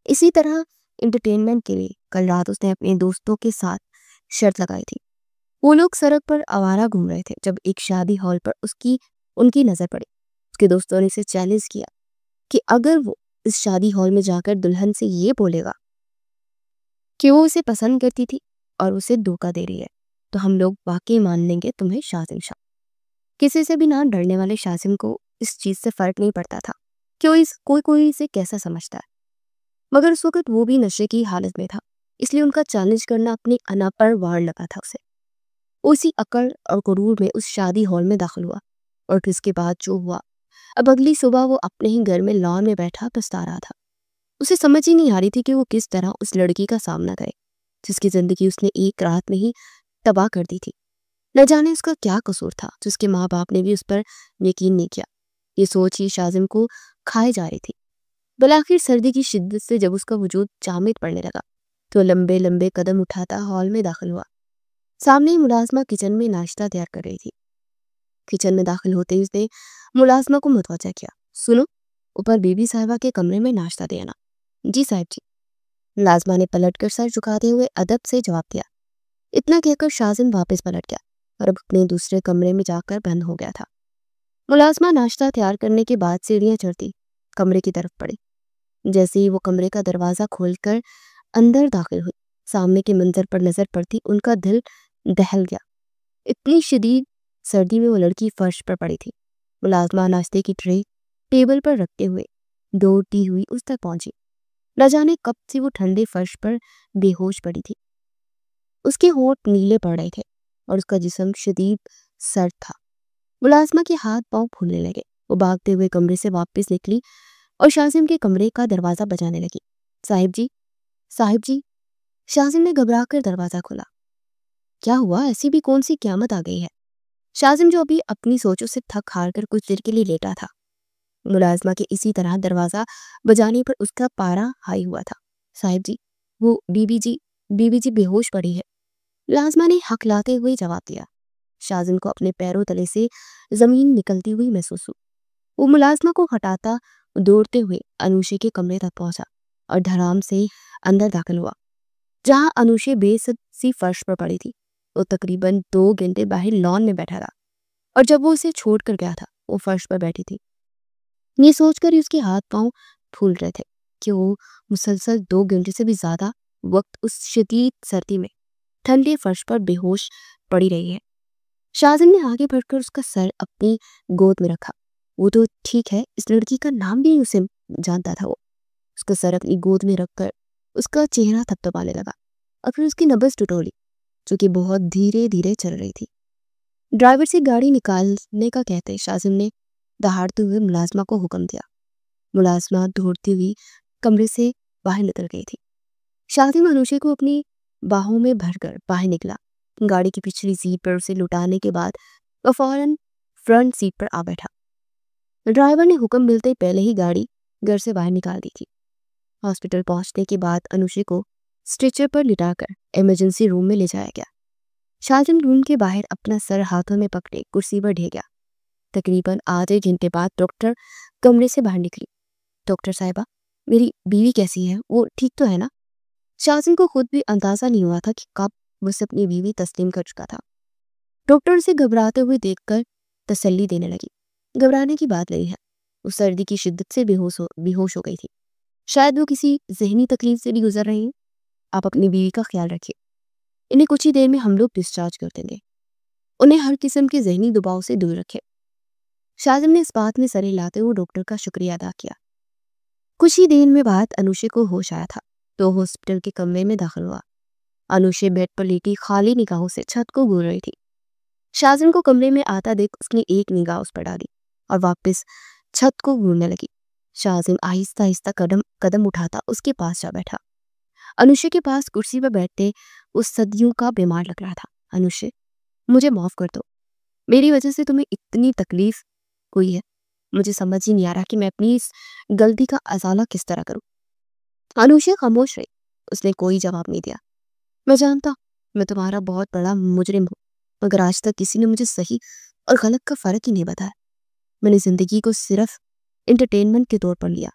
S1: इसी तरह एंटरटेनमेंट के लिए कल रात उसने अपने दोस्तों के साथ शर्त लगाई थी। वो लोग सड़क पर आवारा घूम रहे थे जब एक शादी हॉल पर उनकी नजर पड़ी। उसके दोस्तों ने इसे चैलेंज किया कि अगर वो इस शादी हॉल में जाकर दुल्हन से ये बोलेगा कि वो उसे पसंद करती थी और उसे धोखा दे रही है, तो हम लोग वाकई मान लेंगे तुम्हें शाजिम शाह। किसी से भी ना डरने वाले शाजिम को इस चीज से फर्क नहीं पड़ता था कि कोई इसे कैसा समझता है, मगर उस वक्त वो भी नशे की हालत में था, इसलिए उनका चैलेंज करना अपनी अना पर वार लगा था उसे। उसी अकड़ और गुरूर में उस शादी हॉल में दाखिल हुआ और फिर इसके बाद जो हुआ, अब अगली सुबह वो अपने ही घर में लॉन में बैठा पछता रहा था। उसे समझ ही नहीं आ रही थी कि वो किस तरह उस लड़की का सामना करे जिसकी जिंदगी उसने एक रात में ही तबाह कर दी थी। न जाने उसका क्या कसूर था जिसके माँ बाप ने भी उस पर यकीन नहीं किया। ये सोच ही शाजिम को खाए जा रही थी। बलाखिर सर्दी की शिद्दत से जब उसका वजूद जामिद पड़ने लगा तो लंबे लंबे कदम उठाता हॉल में दाखिल हुआ। सामने ही मुलाजमा किचन में नाश्ता तैयार कर रही थी। किचन में दाखिल होते ही उसने मुलाजमा को मुतवज्जा किया। सुनो, ऊपर बीबी साहिबा के कमरे में नाश्ता देना। जी साहिब जी। मुलाजमा ने पलटकर सर झुकाते हुए अदब से जवाब दिया। इतना कहकर शाजिम वापस पलट गया और अब अपने दूसरे कमरे में जाकर बंद हो गया था। मुलाजमा नाश्ता तैयार करने के बाद सीढ़ियां चढ़ती कमरे की तरफ पड़ी। जैसे ही वो कमरे का दरवाजा खोलकर अंदर दाखिल हुई, सामने के मंजर पर नजर पड़ती उनका दिल दहल गया। इतनी शदीद सर्दी में वो लड़की फर्श पर पड़ी थी। मुलाजमा नाश्ते की ट्रे टेबल पर रखते हुए दौड़ती हुई उस तक पहुंची। न जाने कब से वो ठंडे फर्श पर बेहोश पड़ी थी। उसके होंठ नीले पड़ रहे थे और उसका जिस्म शदीद सर्द था। मुलाजमा के हाथ पांव फूलने लगे। वो भागते हुए कमरे से वापस निकली और शाजिम के कमरे का दरवाजा बजाने लगी। साहिब जी, साहिब जी। शाजिम ने घबराकर दरवाजा खोला। क्या हुआ? ऐसी भी कौन सी क्यामत आ गई है? शाजिम जो अभी अपनी सोचों से थक हार कर कुछ देर के लिए लेटा था, मुलाजमा के इसी तरह दरवाजा बजाने पर उसका पारा हाई हुआ था। साहिब जी, वो बीबी जी बेहोश पड़ी है। मुलाजमा ने हकलाते हुए जवाब दिया। शाजिम को अपने पैरों तले से जमीन निकलती हुई महसूस हुई। वो मुलाजमा को हटाता दौड़ते हुए अनुषे के कमरे तक पहुंचा और धड़ाम से अंदर दाखिल हुआ, जहां अनुषे बेसद सी फर्श पर पड़ी थी। वो तकरीबन 2 घंटे बाहर लॉन में बैठा रहा और जब वो उसे छोड़कर गया था वो फर्श पर बैठी थी। ये सोचकर ही उसके हाथ पांव फूल रहे थे कि वो मुसलसल 2 घंटे से भी ज्यादा वक्त उस शदीद सर्दी में ठंडे फर्श पर बेहोश पड़ी रही है। शाजिम ने आगे बढ़कर उसका सर अपनी गोद में रखा। वो तो ठीक है, इस लड़की का नाम भी उसे जानता था। वो उसका सर अपनी गोद में रखकर उसका चेहरा थपथपाने लगा और फिर उसकी नब्ज टटोली, जो कि बहुत धीरे धीरे चल रही थी। ड्राइवर से गाड़ी निकालने का कहते शाजिम ने दहाड़ते हुए मुलाजमा को हुक्म दिया। मुलाजमा दौड़ती हुई कमरे से बाहर निकल गई थी। शाजिम अनुषे को अपनी बाहों में भरकर बाहर निकला। गाड़ी की पिछली सीट पर उसे लुटाने के बाद वह फौरन फ्रंट सीट पर आ बैठा। ड्राइवर ने हुक्म मिलते पहले ही गाड़ी घर से बाहर निकाल दी थी। हॉस्पिटल पहुंचने के बाद अनुषे को स्ट्रेचर पर लिटाकर इमरजेंसी रूम में ले जाया गया। शाजिम रूम के बाहर अपना सर हाथों में पकड़े कुर्सी पर ढह गया। तकरीबन आधे घंटे बाद डॉक्टर कमरे से बाहर निकली। डॉक्टर साहिबा, मेरी बीवी कैसी है? वो ठीक तो है ना? शाजिम को खुद भी अंदाजा नहीं हुआ था कि कब वो उसे अपनी बीवी तस्लीम कर चुका था। डॉक्टर उसे घबराते हुए देखकर तसल्ली देने लगी। घबराने की बात नहीं है, वो सर्दी की शिद्दत से बेहोश हो गई थी। शायद वो किसी जहनी तकलीफ से भी गुजर रही हैं। आप अपनी बीवी का ख्याल रखिए। इन्हें कुछ ही देर में हम लोग डिस्चार्ज कर देंगे। उन्हें हर किस्म के जहनी दबाव से दूर रखें। शाजिम ने इस बात में सर हिलाते हुए डॉक्टर का शुक्रिया अदा किया। कुछ ही देर में बाद अनुषे को होश आया था। تو ہاسپٹل کے کمرے میں داخل ہوا۔ انوشے بیڈ پر لیٹی خالی نگاہوں سے چھت کو گھور رہی تھی۔ شازم کو کمرے میں آتا دیکھ اس نے ایک نگاہ اس پر ڈالی اور واپس چھت کو گھورنے لگی۔ شازم آہستہ آہستہ قدم اٹھاتا اس کے پاس جا بیٹھا۔ انوشے کے پاس کرسی پر بیٹھتے اس صدیوں کا بیمار لگ رہا تھا۔ انوشے، مجھے معاف کر دو، میری وجہ سے تمہیں اتنی تکلیف ہوئی ہے۔ مجھے سمجھ ہی نہیں آ رہا کہ میں اپنی اس غلطی کا ازالہ کس طرح کروں۔ انوشے خاموش رہی، اس نے کوئی جواب نہیں دیا۔ میں جانتا ہوں میں تمہارا بہت بڑا مجرم ہوں، مگر آج تک کسی نے مجھے صحیح اور غلط کا فرق ہی نہیں بتایا۔ میں نے زندگی کو صرف انٹرٹینمنٹ کے طور پر لیا،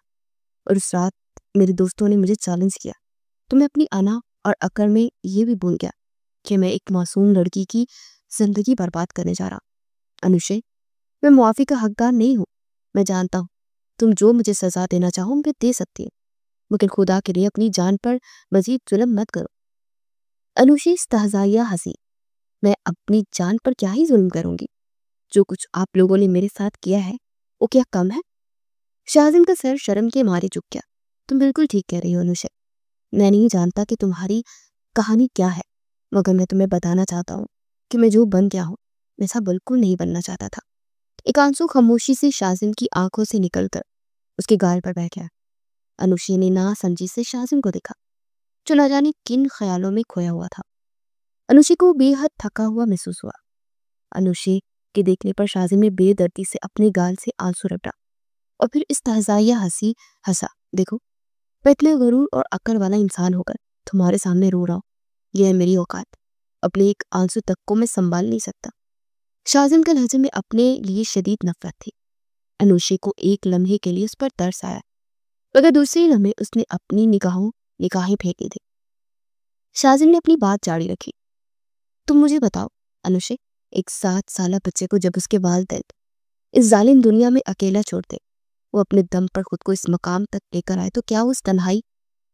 S1: اور اس رات میرے دوستوں نے مجھے چیلنج کیا تو میں اپنی انا اور عقل میں یہ بھی بھول گیا کہ میں ایک معصوم لڑکی کی زندگی برباد کرنے جا رہا۔ انوشے، میں معافی کا حقدار نہیں ہوں۔ میں جانتا ہوں تم جو مجھے سزا دینا چاہو مجھے دے سکتی ہے، مگر خدا کے لیے اپنی جان پر مزید ظلم مت کرو۔ انوشی استہزائیہ ہنسی۔ میں اپنی جان پر کیا ہی ظلم کروں گی؟ جو کچھ آپ لوگوں نے میرے ساتھ کیا ہے وہ کیا کم ہے؟ شازم کا سر شرم کے مارے جھک گیا۔ تم بالکل ٹھیک کہہ رہی ہو انوشے، میں نہیں جانتا کہ تمہاری کہانی کیا ہے، مگر میں تمہیں بتانا چاہتا ہوں کہ میں جو بن گیا ہوں ویسا بالکل نہیں بننا چاہتا تھا۔ ایک آنسو خاموشی سے شازم کی آنکھوں سے نکل کر اس کے گال پر بہہ گیا۔ انوشی نے نا سمجھی سے شازم کو دیکھا جو نہ جانے کن خیالوں میں کھویا ہوا تھا۔ انوشی کو بے حد تھکا ہوا محسوس ہوا۔ انوشی کے دیکھنے پر شازم نے بے دردی سے اپنے گال سے آنسو رگڑا اور پھر استہزائیہ ہنسی ہنسا۔ دیکھو، میں اتنے غرور اور عقل والا انسان ہو کر تمہارے سامنے رو رہا ہوں، یہ ہے میری اوقات۔ اپنے ایک آنسو تک کو میں سنبھال نہیں سکتا۔ شازم کے لہجے میں اپنے لیے شدید نفرت تھی۔ انوشی کو ایک لمحے کے لیے اس پر ترس آیا، مگر دوسری لمحے اس نے اپنی نگاہیں پھینکی تھی۔ شازم نے اپنی بات جاری رکھی۔ تم مجھے بتاؤ انوشی، ایک 7 سالہ بچے کو جب اس کے والدین اس ظالم دنیا میں اکیلا چھوڑ دے، وہ اپنے دم پر خود کو اس مقام تک لے کر آئے تو کیا وہ اس تنہائی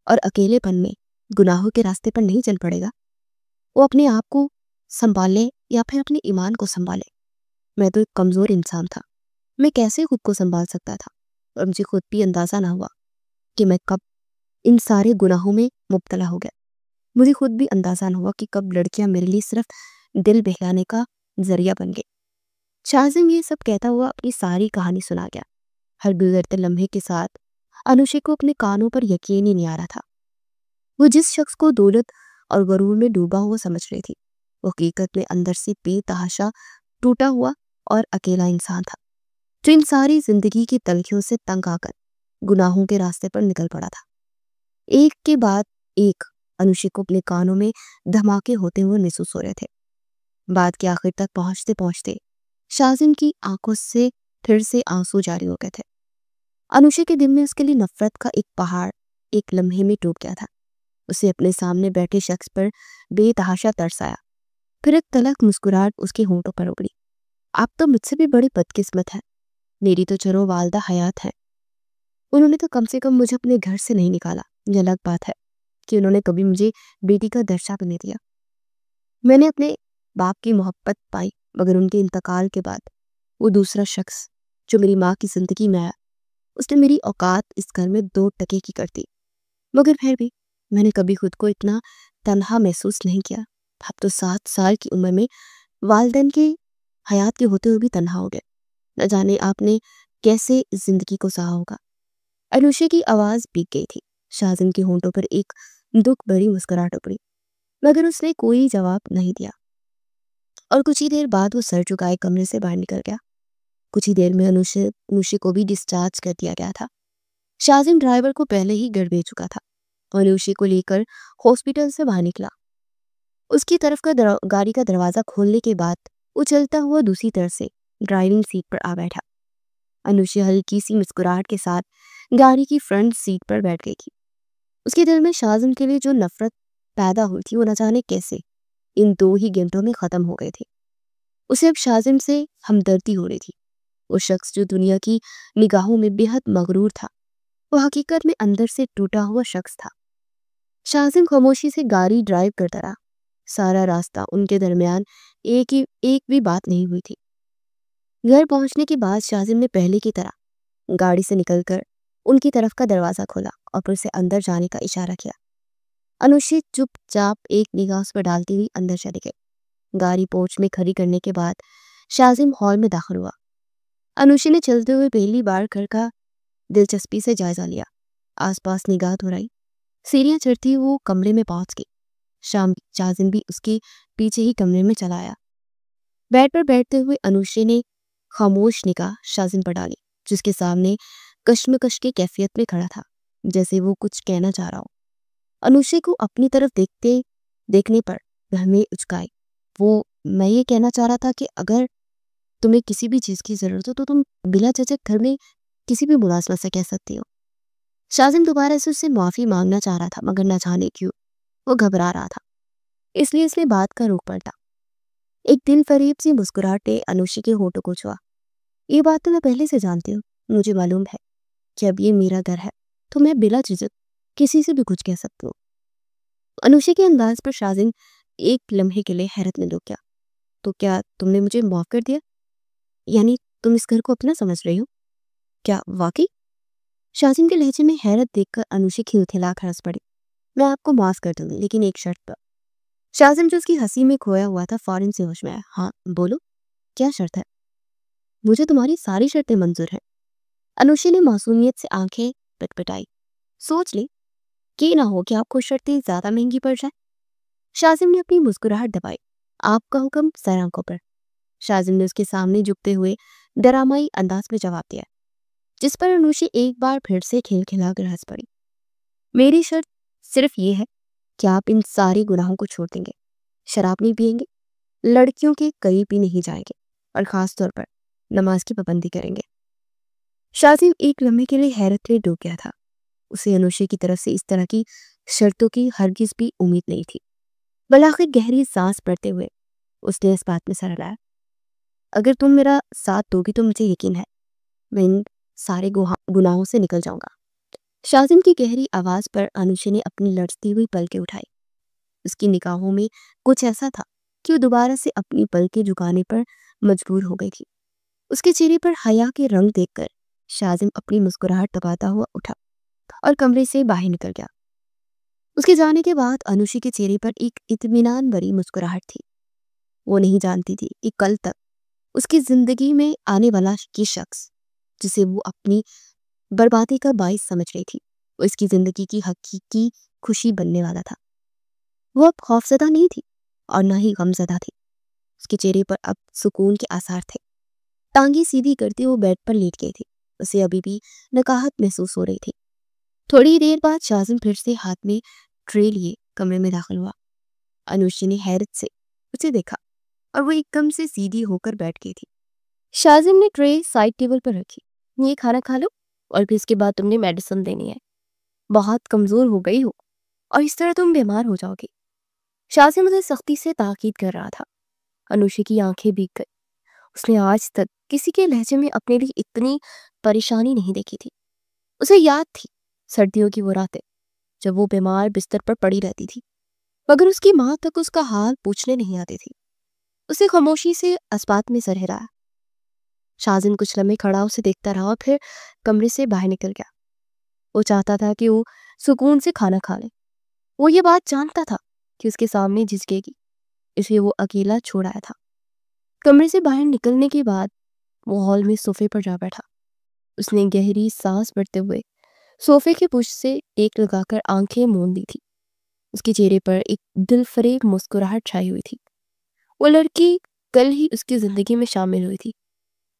S1: اور اکیلے پن میں گناہوں کے راستے پر نہیں چل پڑے گا؟ وہ اپنے آپ کو سنبھالے یا پھر اپنے ایمان کو سنبھالے؟ میں تو ایک کمزور انسان تھا، میں کیسے خود کو سنبھال سکتا تھا؟ اور مجھے خود بھی اندازہ نہ ہوا کہ میں کب ان سارے گناہوں میں مبتلا ہو گیا۔ مجھے خود بھی اندازہ نہ ہوا کہ کب لڑکیاں میرے لیے صرف دل بہلانے کا ذریعہ بن گئی۔ شازم یہ سب کہتا ہوا اپنی ساری کہانی سنا گیا۔ ہر گزرتے لمحے کے ساتھ انوشی کو اپنے کانوں پر یقین ہی نہیں آ رہا تھا۔ وہ جس شخص کو دولت اور غرور میں ڈوبا ہوا سمجھ رہی تھی، وہ حقیقت میں اندر سے بے تحاشا ٹوٹا ہوا اور اکیلا انسان تھا، جو ان ساری زندگی کی تلخیوں سے تنگ آ کر گناہوں کے راستے پر نکل پڑا تھا۔ ایک کے بعد ایک انوشی کو اپنے کانوں میں دھماکے ہوتے ہوئے محسوس ہو رہے تھے۔ بات کے آخر تک پہنچتے پہنچتے شازم کی آنکھوں سے پھر سے آنسو جاری ہو گئے تھے۔ انوشی کے دل میں اس کے لیے نفرت کا ایک پہاڑ ایک لمحے میں ٹوٹ گیا تھا۔ اسے اپنے سامنے بیٹھے شخص پر بے تحاشا ترس آیا، پھر ایک تلخ مسکراہٹ اس کے ہونٹوں پر اگلی۔ آپ تو مجھ سے بھی بڑی بدقسمت ہے، میری تو چلو والدہ حیات ہے، انہوں نے تو کم سے کم مجھے اپنے گھر سے نہیں نکالا۔ یہ الگ بات ہے کہ انہوں نے کبھی مجھے بیٹی کا درجہ بھی نہیں دیا۔ میں نے اپنے باپ کی محبت پائی، مگر ان کے انتقال کے بعد وہ دوسرا شخص جو میری ماں کی زندگی میں آیا، اس نے میری اوقات اس گھر میں 2 ٹکے کی کر دی، مگر پھر بھی میں نے کبھی خود کو اتنا تنہا محسوس نہیں کیا۔ اب تو 7 سال کی عمر میں والدین کے حیات کے ہوتے ہوئے بھی تنہا ہو گئے، نہ جانے آپ نے کیسے زندگی کو سہا ہوگا۔ انوشی کی آواز بیک گئی تھی۔ شازم کے ہونٹوں پر ایک دکھ بھری مسکراہٹ ابھری، مگر اس نے کوئی جواب نہیں دیا، اور کچھ ہی دیر بعد وہ سر جھکائے کمرے سے باہر نکل گیا۔ کچھ ہی دیر میں انوشی کو بھی ڈسچارج کر دیا گیا تھا۔ شازم ڈرائیور کو پہلے ہی گھر بھیج چکا تھا اور انوشی کو لے کر ہاسپٹل سے باہر نکلا۔ اس کی طرف کا گاڑی کا دروازہ کھولنے کے بعد وہ چلتا ہوا دوسری طرف سے ڈرائیونگ سیٹ پر آ بیٹھا۔ انوشی ہلکی سی مسکراہٹ کے ساتھ گاڑی کی فرنٹ سیٹ پر بیٹھ گئی تھی۔ اس کے دل میں شازم کے لیے جو نفرت پیدا ہوئی تھی وہ نہ جانے کیسے ان 2 ہی گھنٹوں میں ختم ہو گئے تھے۔ اسے اب شازم سے ہمدردی ہو رہی تھی۔ وہ شخص جو دنیا کی نگاہوں میں بے حد مغرور تھا، وہ حقیقت میں اندر سے ٹوٹا ہوا شخص تھا۔ شازم خاموشی سے گاڑی ڈرائیو کرتا رہا۔ سارا راستہ ان کے درمیان ایک بھی بات نہیں ہوئی تھی۔ گھر پہنچنے کے بعد شازم نے پہلے کی طرح گاڑی سے نکل کر ان کی طرف کا دروازہ کھولا اور پھر سے اندر جانے کا اشارہ کیا۔ अनुशी चुपचाप एक निगाह उस पर डालती हुई अंदर चली गई। गाड़ी पोर्च में खड़ी करने के बाद शाजिम हॉल में दाखिल हुआ। अनुशी ने चलते हुए पहली बार घर का दिलचस्पी से जायजा लिया। आसपास निगाह दोहराई। सीढ़ियां चढ़ती वो कमरे में पहुंच गई। शाजिम भी उसके पीछे ही कमरे में चला आया। बेड पर बैठते हुए अनुशी ने खामोश निगाह शाजिम पर डाली, जिसके सामने कश्मकश की कैफियत में खड़ा था, जैसे वो कुछ कहना चाह रहा हो। अनुशी को अपनी तरफ देखने पर गहमे उचकाई। मैं ये कहना चाह रहा था कि अगर तुम्हें किसी भी चीज की जरूरत हो तो तुम बिला झिझक घर में किसी भी मुलाजमत से कह सकती हो। शाजिम दोबारा से उससे माफी मांगना चाह रहा था, मगर न जाने क्यों वो घबरा रहा था, इसलिए इसने बात का रुख पलटा। एक दिल फरेब सी मुस्कुराहट ने अनुशी के होठों को छुआ। ये बात तो मैं पहले से जानती हूँ। मुझे मालूम है कि अब ये मेरा घर है, तो मैं बिला झिझक किसी से भी कुछ कह सकती हूँ। अनुशी के अंदाज पर शाजिम एक लम्हे के लिए हैरत में रुक गया। तो क्या तुमने मुझे माफ कर दिया? यानी तुम इस घर को अपना समझ रही हो? क्या वाकई? शाजिम के लहजे में हैरत देखकर अनुशी खिलखिलाकर हंस पड़ी। मैं आपको माफ कर दूंगी, लेकिन एक शर्त पर। शाजिम जो उसकी हंसी में खोया हुआ था फौरन से होश में आया। हाँ बोलो, क्या शर्त है? मुझे तुम्हारी सारी शर्तें मंजूर हैं। अनुशी ने मासूमियत से आंखें पटपटाई। सोच ले कि ना हो कि आपको शर्तें ज्यादा महंगी पड़ जाए। शाजिम ने अपनी मुस्कुराहट दबाई। आपका हुक्म सर आंखों पर। शाजिम ने उसके सामने झुकते हुए डरामाई अंदाज में जवाब दिया, जिस पर अनुशी एक बार फिर से खिलखिलाकर हंस पड़ी। मेरी शर्त सिर्फ ये है कि आप इन सारे गुनाहों को छोड़ देंगे। शराब नहीं पिएंगे, लड़कियों के करीब भी नहीं जाएंगे, और खास तौर पर नमाज की पाबंदी करेंगे। शाजिम एक लम्हे के लिए हैरत में डूब गया था। उसे अनुशी की तरफ से इस तरह की शर्तों की हरगिज भी उम्मीद नहीं थी। बलाखिर गहरी सांस पड़ते हुए उसने इस बात में सर हिलाया। अगर तुम मेरा साथ दोगी तो मुझे यकीन है मैं इन सारे गुनाहों से निकल जाऊंगा। शाजिम की गहरी आवाज पर अनुशी ने अपनी लड़ती हुई पलकें उठाई। उसकी निगाहों में कुछ ऐसा था कि वो दोबारा से अपनी पलकें झुकाने पर मजबूर हो गई थी। उसके चेहरे पर हया के रंग देखकर शाजिम अपनी मुस्कुराहट दबाता हुआ उठा और कमरे से बाहर निकल गया। उसके जाने के बाद अनुशी के चेहरे पर एक इत्मीनान भरी मुस्कुराहट थी। वो नहीं जानती थी कि कल तक उसकी जिंदगी में आने वाला ये शख्स, जिसे वो अपनी बर्बादी का बाइस समझ रही थी, वो इसकी जिंदगी की हकीकी खुशी बनने वाला था। वो अब खौफजदा नहीं थी और न ही गमजदा थी। उसके चेहरे पर अब सुकून के आसार थे। टांगी सीधी करते वो बेड पर लेट गई थी। उसे अभी भी नकाहत महसूस हो रही थी। थोड़ी देर बाद शाजिम फिर से हाथ में ट्रे लिए कमरे में दाखिल हुआ। अनुशी ने हैरत से उसे देखा और वो एकदम से सीधी होकर बैठ गई थी। शाजिम ने ट्रे साइड टेबल पर रखी। ये खाना खा लो और फिर इसके बाद तुमने मेडिसिन देनी है। बहुत कमजोर हो गई हो और इस तरह तुम बीमार हो जाओगी। शाजिम उसे सख्ती से ताकीद कर रहा था। अनुशी की आंखें भीग गई। उसने आज तक किसी के लहजे में अपने लिए इतनी परेशानी नहीं देखी थी। उसे याद थी सर्दियों की वो रातें जब वो बीमार बिस्तर पर पड़ी रहती थी, मगर उसकी माँ तक उसका हाल पूछने नहीं आती थी। उसे खामोशी से अस्पात में सर हिलाया। शाजिम कुछ लम्हे खड़ा उसे देखता रहा और फिर कमरे से बाहर निकल गया। वो चाहता था कि वो सुकून से खाना खा ले। वो ये बात जानता था कि उसके सामने झिझकेगी, इसलिए वो अकेला छोड़ आया था। कमरे से बाहर निकलने के बाद वो हॉल में सोफे पर जा बैठा। उसने गहरी सांस भरते हुए सोफे के पुश से टेक लगाकर आंखें मूंद ली थी। उसके चेहरे पर एक दिलफरेब मुस्कुराहट छाई हुई थी। वो लड़की कल ही उसकी जिंदगी में शामिल हुई थी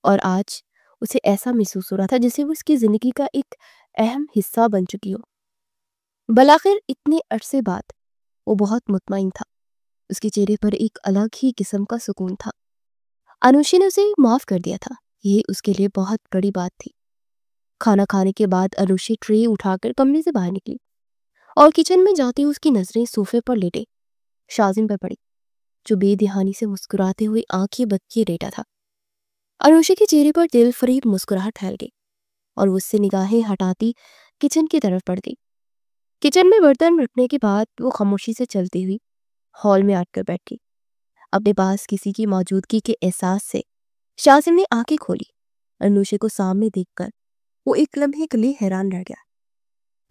S1: और आज उसे ऐसा महसूस हो रहा था जैसे वो उसकी जिंदगी का एक अहम हिस्सा बन चुकी हो। बलाखिर इतने अरसे बाद वो बहुत मुतमईन था। उसके चेहरे पर एक अलग ही किस्म का सुकून था। अनुशी ने उसे माफ कर दिया था। ये उसके लिए बहुत बड़ी बात थी। खाना खाने के बाद अनुशी ट्रे उठाकर कमरे से बाहर निकली और किचन में जाते हुए उसकी नजरें सोफे पर लेटे शाजिम पर पड़ी, जो बेदिहानी से मुस्कुराते हुए आंखें बद किए लेटा था। अनुशी के चेहरे पर दिल फरीब मुस्कुराहट फैल गई और वो उससे निगाहें हटाती किचन की तरफ बढ़ गई। किचन में बर्तन रखने के बाद वो खामोशी से चलती हुई हॉल में आकर बैठ गई। अपने पास किसी की मौजूदगी के एहसास से शाजिम ने आंखें खोली। अनुशी को सामने देखकर वो एक लम्हे के लिए हैरान रह गया।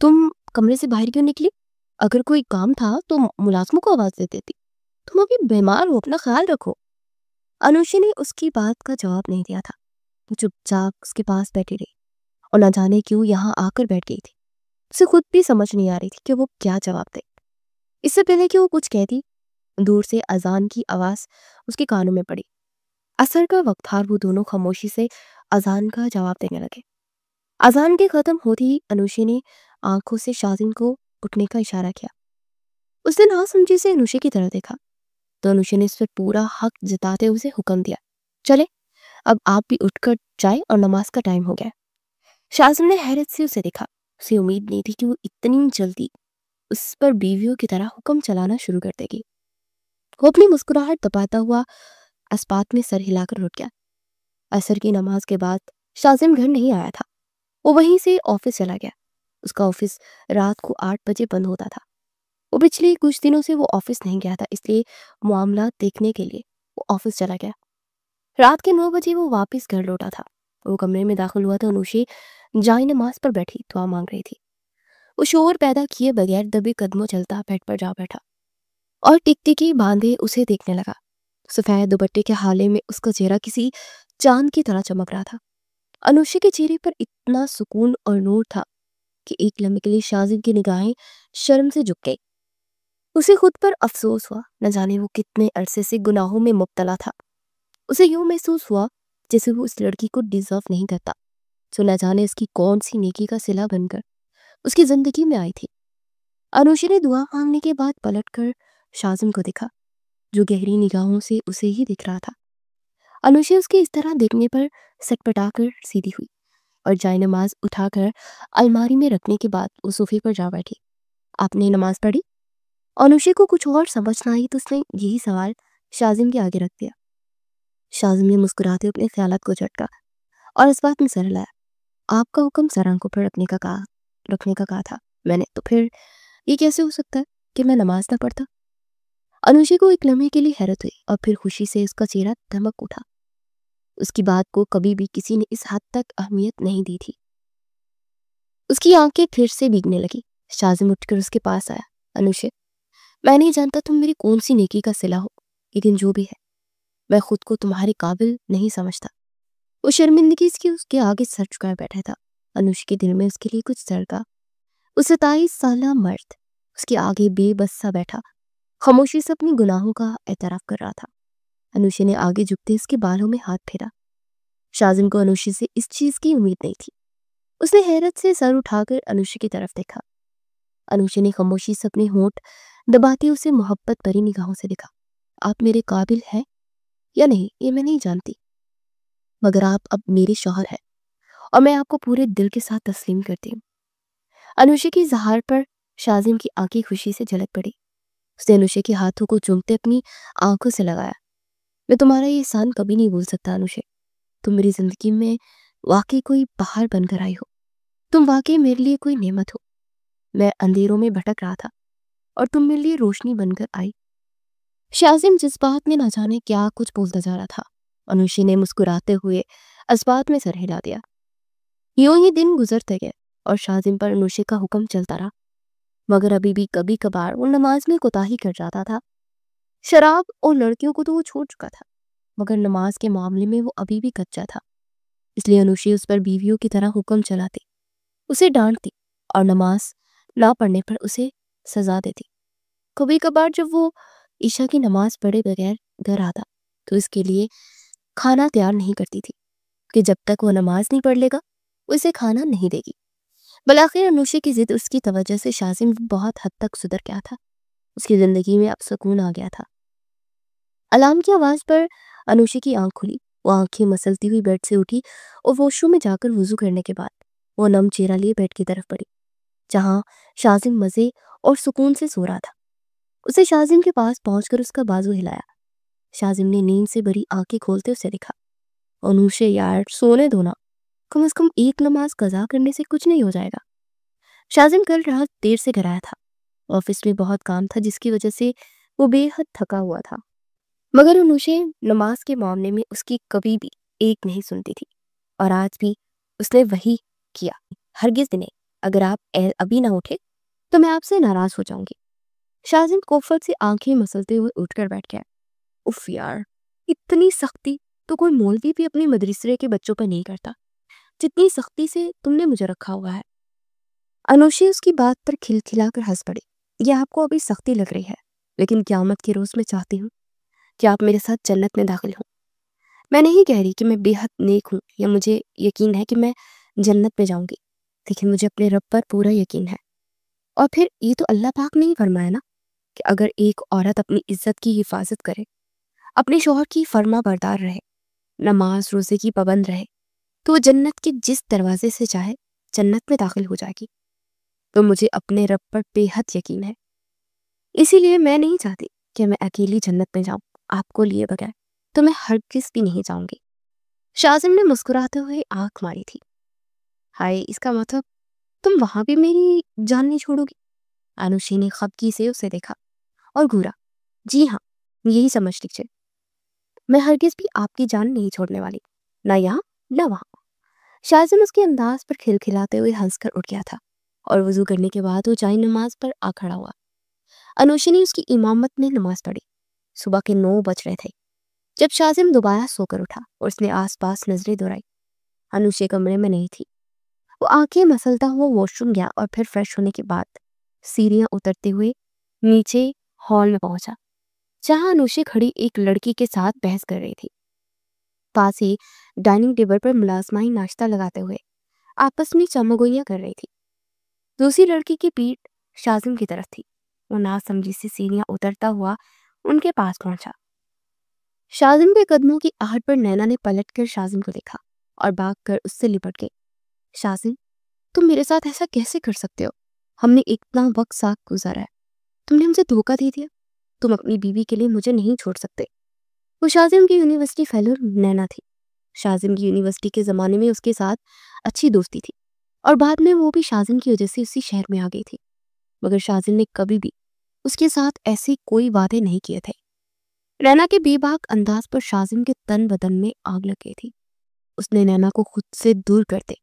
S1: तुम कमरे से बाहर क्यों निकली? اگر کوئی کام تھا تو ملازموں کو آواز دے دیتی. تم ابھی بیمار ہو، اپنا خیال رکھو. انوشی نے اس کی بات کا جواب نہیں دیا تھا. وہ چپ چاپ اس کے پاس بیٹھی رہی اور نہ جانے کیوں یہاں آ کر بیٹھ گئی تھی. اسے خود بھی سمجھ نہیں آ رہی تھی کہ وہ کیا جواب دے. اس سے پہلے کہ وہ کچھ کہتی، دور سے اذان کی آواز اس کے کانوں میں پڑی. عصر کا وقت تھا اور وہ دونوں خاموشی سے اذان کا جواب دینے لگے. اذان کے ختم ہوتے ہی انوشی نے آنکھوں سے شازم کو اٹھنے کا اشارہ کیا. اس نے ناسمجھی سے انوشی کی طرف دیکھا تو انوشی نے اس پر پورا حق جتاتے اسے حکم دیا، چلے اب آپ بھی اٹھ کر جائیں اور نماز کا ٹائم ہو گیا. شازم نے حیرت سے اسے دیکھا. اسے امید نہیں تھی کہ وہ اتنی جلدی اس پر بیویوں کی طرح حکم چلانا شروع کر دے گی. وہ اپنی مسکراہٹ دباتا ہوا اسپات میں سر ہلا کر اٹھ گیا. عصر کی نماز کے بعد شازم گھر نہیں آیا تھا. وہ وہیں سے آفس چلا گیا. اس کا آفس رات کو 8 بجے بند ہوتا تھا. وہ پچھلے کچھ دنوں سے وہ آفس نہیں گیا تھا، اس لیے معاملات دیکھنے کے لیے وہ آفس چلا گیا. رات کے 9 بجے وہ واپس گھر لوٹا تھا. وہ کمرے میں داخل ہوا تو انوشی جائے نماز پر بیٹھی دعا مانگ رہی تھی. وہ شور پیدا کیے بغیر دبے قدموں چلتا بیڈ پر جا بیٹھا اور ٹکٹکی باندھے اسے دیکھنے لگا. سفید دوپٹے کے حالے میں اس کا چہرہ کسی چاند کی طرح چمک رہا تھا. انوشی کے چہرے پر اتنا سکون اور نور تھا کہ ایک لمحے کے لیے شازم کی نگاہیں شرم سے جھک گئی. اسے خود پر افسوس ہوا، نہ جانے وہ کتنے عرصے سے گناہوں میں مبتلا تھا. اسے یوں محسوس ہوا جیسے وہ اس لڑکی کو ڈیزرو نہیں کرتا، تو نہ جانے اس کی کون سی نیکی کا صلہ بن کر اس کی زندگی میں آئی تھی. انوشی نے دعا مانگنے کے بعد پلٹ کر شازم کو دیکھا جو گہری نگاہوں سے اسے ہی دیکھ رہا تھا. انوشی اس کے اس طرح دیکھنے پر سٹ پٹا کر سیدھی ہوئی اور جائے نماز اٹھا کر الماری میں رکھنے کے بعد وہ صوفے پر جا بیٹھی. آپ نے نماز پڑھی؟ انوشی کو کچھ اور سمجھ نہ آئی تو اس نے یہی سوال شازم کے آگے رکھ دیا. شازم نے مسکراتے اپنے خیالات کو جھٹکا اور اس بات میں سر ہلایا. آپ کا حکم سر آنکھوں پر رکھنے کا کہا تھا میں نے، تو پھر یہ کیسے ہو سکتا ہے کہ میں نماز نہ پڑھتا؟ انوشی کو ایک لمحے کے لیے حیرت ہوئی اور پھر خوشی سے اس کا چہرہ دمک اٹھا. اس کی بات کو کبھی بھی کسی نے اس حد تک اہمیت نہیں دی تھی. اس کی آنکھیں پھر سے بھیگنے لگی. شازم اٹھ کر اس کے پاس آیا. انوشی، میں نہیں جانتا تم میری کون سی نیکی کا صلہ ہو، لیکن جو بھی ہے میں خود کو تمہارے قابل نہیں سمجھتا. وہ شرمندگی سے اس کے آگے سر چکائے بیٹھا تھا. انوشی کے دل میں اس کے لیے کچھ سڑکا. وہ 27 سالہ مرد اس کے آگے بے بس سا بیٹھا خاموشی سے اپنی گناہوں کا اعتراف کر رہا تھا. انوشی نے آگے جھکتے اس کے بالوں میں ہاتھ پھیرا. شازم کو انوشی سے اس چیز کی امید نہیں تھی. اس نے حیرت سے سر اٹھا کر انوشی کی طرف دیکھا. انوشی نے خاموشی سے اپنے ہونٹ دباتے اسے محبت بھری نگاہوں سے دیکھا. آپ میرے قابل ہیں یا نہیں یہ میں نہیں جانتی، مگر آپ اب میرے شوہر ہیں اور میں آپ کو پورے دل کے ساتھ تسلیم کرتی ہوں. انوشی کی اظہار پر شازم کی آنکھیں خوشی سے جھلک پڑی. اس نے انوشی کے ہاتھوں کو چومتے اپنی آنکھوں سے لگایا. میں تمہارا یہ احسان کبھی نہیں بھول سکتا انوشی. تم میری زندگی میں واقعی کوئی بہار بن کر آئی ہو. تم واقعی میرے لیے کوئی نعمت ہو. میں اندھیروں میں بھٹک رہا تھا اور تم میرے لیے روشنی بن کر آئی. شازم جذبات میں نہ جانے کیا کچھ بولتا جا رہا تھا. انوشی نے مسکراتے ہوئے اسبات میں سر ہلا دیا. یوں ہی دن گزرتے گئے اور شازم پر انوشی کا حکم چلتا رہا، مگر ابھی بھی کبھی کبھار وہ نماز میں کوتاہی کر جاتا تھا. شراب اور لڑکیوں کو تو وہ چھوڑ چکا تھا، مگر نماز کے معاملے میں وہ ابھی بھی کچا تھا. اس لیے انوشی اس پر بیویوں کی طرح حکم چلاتی، اسے ڈانٹتی اور نماز نہ پڑھنے پر اسے سزا دیتی. کبھی کبھار جب وہ عشاء کی نماز پڑھے بغیر گھر آتا تو اس کے لیے کھانا تیار نہیں کرتی تھی کہ جب تک وہ نماز نہیں پڑھ لے گا وہ اسے کھانا نہیں دے گی. بلاخر انوشی کی ضد اس کی توجہ سے شازم بہت حد تک سدھر گیا تھا. اس کی زندگی میں اب سکون آ گیا تھا. الارم کی آواز پر انوشی کی آنکھ کھلی. وہ آنکھیں مسلتی ہوئی بیڈ سے اٹھی اور واش روم میں جا کر وضو کرنے کے بعد وہ نم چہرہ لیے بیڈ کی طرف بڑھی جہاں شازم مزے اور سکون سے سو رہا تھا. اسے شازم کے پاس پہنچ کر اس کا بازو ہلایا. شازم نے نیند سے بڑی آنکھیں کھولتے اسے دیکھا. انوشی یار سونے دو نا، کم از کم ایک نماز قضا کرنے سے کچھ نہیں ہو جائے گا. شازم کل رات دیر سے گھر آیا تھا. آفس میں بہت کام تھا جس کی وجہ سے وہ بے حد تھکا ہوا تھا، مگر انوشی نماز کے معاملے میں اس کی کبھی بھی ایک نہیں سنتی تھی اور آج بھی اس نے وہی کیا. ہرگز نہیں، اگر آپ ابھی نہ اٹھے تو میں آپ سے ناراض ہو جاؤں گی۔ شازم کوفت سے آنکھیں مسلتے ہوئے اٹھ کر بیٹھ گیا۔ اف یار، اتنی سختی تو کوئی مولوی بھی اپنے مدرسے کے بچوں پہ نہیں کرتا جتنی سختی سے تم نے مجھے رکھا ہوا ہے۔ انوشی اس کی بات پر کھلکھلا کر ہنس پڑی۔ یہ آپ کو ابھی سختی لگ رہی ہے، لیکن قیامت کے روز میں چاہتی ہوں کہ آپ میرے ساتھ جنت میں داخل ہوں۔ میں نہیں کہہ رہی کہ میں بے حد نیک ہوں یا مجھے یقین ہے کہ میں جنت میں جاؤں گی، لیکن مجھے اپنے رب پر پورا یقین ہے۔ اور پھر یہ تو اللہ پاک نے ہی فرمایا نا کہ اگر ایک عورت اپنی عزت کی حفاظت کرے، اپنے شوہر کی فرما بردار رہے، نماز روزے کی پابند رہے، تو وہ جنت کے جس دروازے سے چاہے جنت میں داخل ہو جائے گی۔ تو مجھے اپنے رب پر بے حد یقین ہے، اسی لیے میں نہیں چاہتی کہ میں اکیلی جنت میں جاؤں آپ کو لیے بغیر، تو میں ہرگز بھی نہیں جاؤں گی۔ شازم نے مسکراتے ہوئے آنکھ ماری تھی۔ ہائے، اس کا مطلب تم وہاں بھی میری جان نہیں چھوڑو گی؟ انوشی نے خفگی سے اسے دیکھا اور گھورا۔ جی ہاں، یہی سمجھ لیجیے، میں ہرگز بھی آپ کی جان نہیں چھوڑنے والی، نہ یہاں نہ وہاں۔ شازم اس کے انداز پر کھلکھلاتے ہوئے ہنس کر اٹھ گیا تھا اور وضو کرنے کے بعد وہ جائے نماز پر آ کھڑا ہوا۔ انوشی نے اس کی امامت میں نماز پڑھی۔ صبح کے 9 بج رہے تھے جب شازم دوبارہ سو کر اٹھا اور اس نے آس پاس نظریں دوڑائی۔ انوشی کمرے میں نہیں تھی۔ وہ آنکھیں مسلتا ہوا واش روم گیا اور پھر فریش ہونے کے بعد سیڑھیاں اترتے ہوئے نیچے ہال میں پہنچا، جہاں انوشی کھڑی ایک لڑکی کے ساتھ بحث کر رہی تھی۔ پاس ہی ڈائننگ ٹیبل پر ملازمائیں ناشتہ لگاتے ہوئے آپس میں چمگوئیاں کر رہی تھی۔ دوسری لڑکی کی پیٹھ شازم کی طرف تھی۔ وہ ناسمجھی سے سیڑھیاں اترتا ہوا ان کے پاس پہنچا۔ شازم کے قدموں کی آہٹ پر نینا نے پلٹ کر شازم کو دیکھا اور بھاگ کر اس سے لپٹ گئی۔ شازم، تم میرے ساتھ ایسا کیسے کر سکتے ہو؟ ہم نے اتنا وقت ساتھ گزارا ہے، تم نے مجھے دھوکہ دے دیا۔ تم اپنی بیوی کے لیے مجھے نہیں چھوڑ سکتے۔ وہ شازم کی یونیورسٹی فیلو نینا تھی۔ شازم کی یونیورسٹی کے زمانے میں اس کے ساتھ اچھی دوستی تھی اور بعد میں وہ بھی شازم کی وجہ سے اسی شہر میں آ گئی تھی، مگر شازم نے کبھی بھی اس کے ساتھ ایسے کوئی وعدے نہیں کیے تھے۔ نینا کے بے باک انداز پر شازم کے تن بدن میں آگ لگ گئی تھی۔ اس نے نینا کو خود سے دور کرتے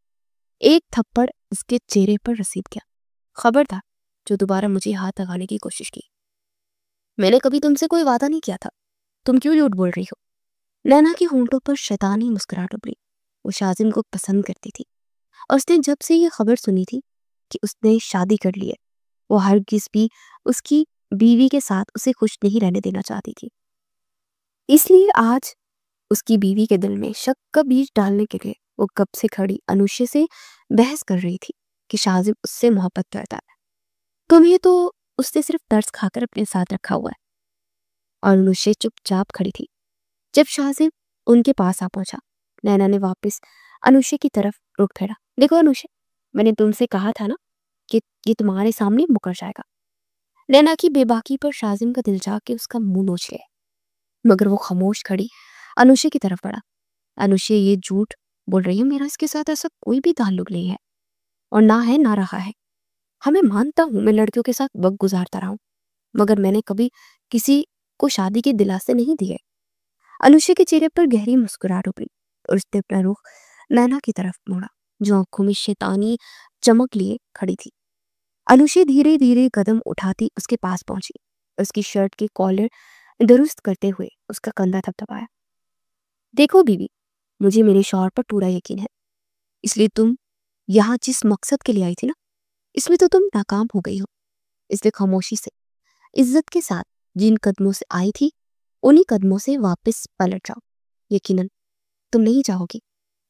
S1: ایک تھپڑ اس کے چہرے پر رسید کیا۔ خبردار جو دوبارہ مجھے ہاتھ لگانے کی کوشش کی۔ میں نے کبھی تم سے کوئی وعدہ نہیں کیا تھا، تم کیوں جھوٹ بول رہی ہو؟ نینا کے ہونٹوں پر شیطانی مسکراہٹ ابھری۔ وہ شازم کو پسند کرتی تھی اور اس نے جب سے یہ خبر سنی تھی کہ اس نے شادی کر لی ہے، وہ ہرگز بھی اس کی بیوی کے ساتھ اسے خوش نہیں رہنے دینا چاہتی تھی۔ اس لیے آج اس کی بیوی کے دل میں شک کا بیج ڈالنے کے لیے وہ کب سے کھڑی انوشی سے بحث کر رہی تھی کہ شازم اس سے محبت کرتا ہے۔ تمہیں تو اس نے صرف ترس کھا کر اپنے ساتھ رکھا ہوا ہے۔ اور انوشی چپ چاپ کھڑی تھی۔ جب شازم ان کے پاس آ پہنچا، نینا نے واپس انوشی کی طرف رخ پھیرا۔ دیکھو انوشی، میں نے تم سے کہا تھا نا کہ یہ تمہارے سامنے مکر جائے گا۔ نینا کی بے باکی پر شازم کا دل جا کے اس کا منہ نوچ لیا، مگر وہ خاموش کھڑی انوشی کی طرف بڑھا۔ انوشی، یہ جھوٹ بول رہی ہے، میرا اس کے ساتھ ایسا کوئی بھی تعلق نہیں ہے اور نہ ہے نہ رہا ہے۔ ہمیں مانتا ہوں میں لڑکیوں کے ساتھ وقت گزارتا رہا ہوں، مگر میں نے کبھی کسی کو شادی کے دلاسے نہیں دیے۔ انوشی کے چہرے پر گہری مسکراہٹ ابھری اور اس نے اپنا رخ نینا کی طرف موڑا جو آنکھوں میں شیطانی چمک لیے کھڑی تھی۔ انوشی دھیرے دھیرے قدم اٹھاتی اس کے پاس پہنچی اور اس کی شرٹ کے کالر درست کرتے ہوئے اس کا کندھا تھپتھپایا۔ دیکھو بیوی، مجھے میرے شوہر پر پورا یقین ہے، اس لیے تم یہاں جس مقصد کے لیے آئی تھی نا، اس میں تو تم ناکام ہو گئی ہو۔ اس لیے خاموشی سے، عزت کے ساتھ جن قدموں سے آئی تھی انہی قدموں سے واپس پلٹ جاؤ۔ یقیناً تم نہیں چاہو گی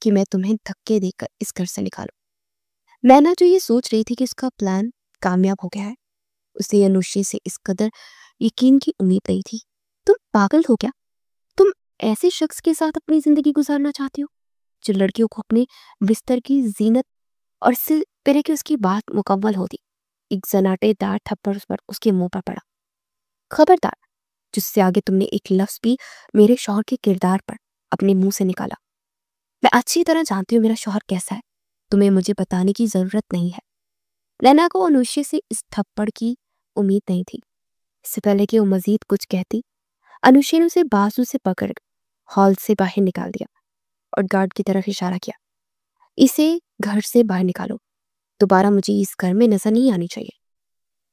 S1: کہ میں تمہیں دھکے دے کر اس گھر سے نکالوں۔ نینا جو یہ سوچ رہی تھی کہ اس کا پلان کامیاب ہو گیا ہے، اسے انوشی سے اس قدر یقین کی امید نہیں تھی۔ تم پاگل ہو کیا؟ تم ایسے شخص کے ساتھ اپنی زندگی گزارنا چاہتی ہو جو لڑکیوں کو اپنے بستر کی زینت اور اس سے پہلے کہ اس کی بات مکمل ہوتی ایک زناٹے دار تھپڑ اس کے منہ پر پڑا۔ خبردار، جس سے آگے تم نے ایک لفظ بھی میرے شوہر کے کردار پر اپنے منہ سے نکالا۔ میں اچھی طرح جانتی ہوں میرا شوہر کیسا ہے، تمہیں مجھے بتانے کی ضرورت نہیں ہے۔ نینا کو انوشی سے اس تھپڑ کی امید نہیں تھی۔ اس سے پہلے کہ وہ مزید کچھ کہتی، انوشی نے اسے بازو سے پکڑ ہال سے باہر نکال دیا اور گارڈ کی طرف اشارہ کیا۔ اسے گھر سے باہر نکالو، دوبارہ مجھے اس گھر میں نظر نہیں آنی چاہیے۔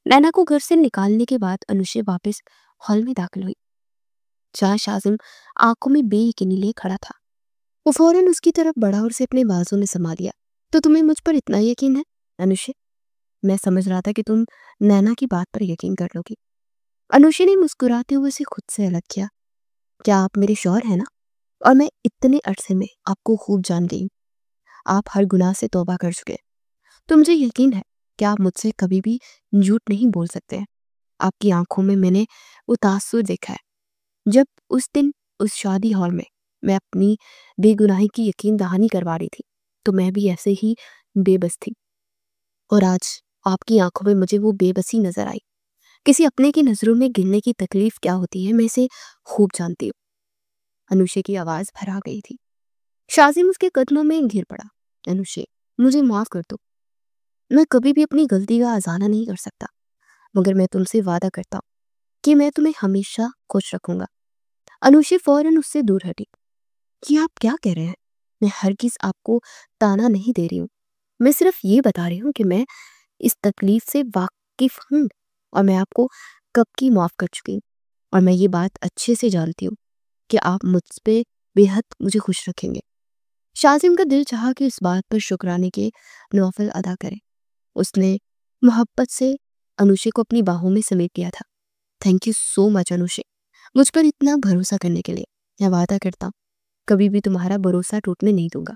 S1: नैना को घर से निकालने के बाद अनुषा वापस हॉल में दाखिल हुई, जहाँ शाजिम आंखों में बेयकीनी लिए खड़ा था। वो फौरन उसकी तरफ बढ़ा और उसे अपने बाजू में समा लिया। तो तुम्हें मुझ पर इतना यकीन है अनुषा? मैं समझ रहा था कि तुम नैना की बात पर यकीन कर लोगी। अनुषा ने मुस्कुराते हुए उसे खुद से अलग किया। क्या आप मेरे शौहर हैं ना? और मैं इतने अरसे में आपको खूब जान गई। आप हर गुनाह से तौबा कर चुके। तो मुझे यकीन है कि आप मुझसे कभी भी झूठ नहीं बोल सकते हैं। आपकी आंखों में मैंने वो तासुर देखा है। जब उस दिन उस शादी हॉल में मैं अपनी बेगुनाही की यकीन दहानी करवा रही थी, तो मैं भी ऐसे ही बेबस थी। और आज आपकी आंखों में मुझे वो बेबसी नजर आई। किसी अपने की नजरों में गिरने की तकलीफ क्या होती है, मैं इसे खूब जानती हूँ। अनुषा की आवाज भरा गई थी। शाजिम उसके कदमों में गिर पड़ा। अनुषा, मुझे माफ कर दो। मैं कभी भी अपनी गलती का अजाना नहीं कर सकता, मगर मैं तुमसे वादा करता हूँ कि मैं तुम्हें हमेशा खुश रखूंगा। अनुषा फौरन उससे दूर हटी। ये आप क्या कह रहे हैं? मैं हरगिज आपको ताना नहीं दे रही हूँ। मैं सिर्फ ये बता रही हूँ कि मैं इस तकलीफ से वाकिफ हूँ और मैं आपको कब की माफ कर चुकी हूँ। और मैं ये बात अच्छे से जानती हूँ कि आप मुझ पे बेहद मुझे खुश रखेंगे। शाजिम का दिल चाहा कि इस बात पर शुक्राने के नौफल अदा करे। उसने मोहब्बत से अनुषा को अपनी बाहों में समेट लिया था। Thank you so much Anusha, मुझ पर इतना भरोसा करने के लिए। मैं वादा करता हूँ कभी भी तुम्हारा भरोसा टूटने नहीं दूंगा।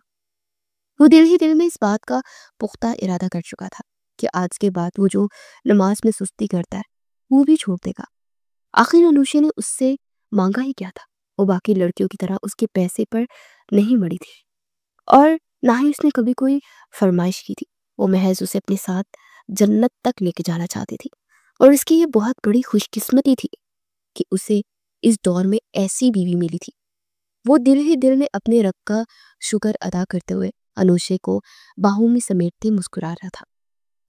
S1: वो दिल ही दिल में इस बात का पुख्ता इरादा कर चुका था कि आज के बाद वो जो नमाज में सुस्ती करता है वो भी छोड़ देगा। आखिर अनुषा ने उससे मांगा ही क्या था? वो बाकी लड़कियों की तरह उसके पैसे पर नहीं मड़ी थी और ना ही उसने कभी कोई फरमाइश की थी। वो महज उसे अपने साथ जन्नत तक लेके जाना चाहती थी। और इसकी ये बहुत बड़ी खुशकिस्मती थी कि उसे इस दौर में ऐसी बीवी मिली थी। वो दिल ही दिल में अपने रब का शुक्र अदा करते हुए अनुषा को बाहों में समेटते मुस्कुरा रहा था।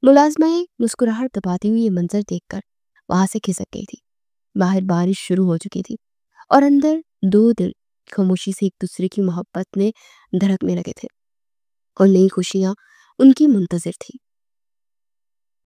S1: मुलाजमाएं मुस्कुराहट दबाती हुई ये मंजर देखकर वहां से खिसक गई थी। बाहर बारिश शुरू हो चुकी थी और अंदर दो दिल खामोशी से एक दूसरे की मोहब्बत में धड़कने लगे थे और नई खुशियां उनकी मुंतजिर थी।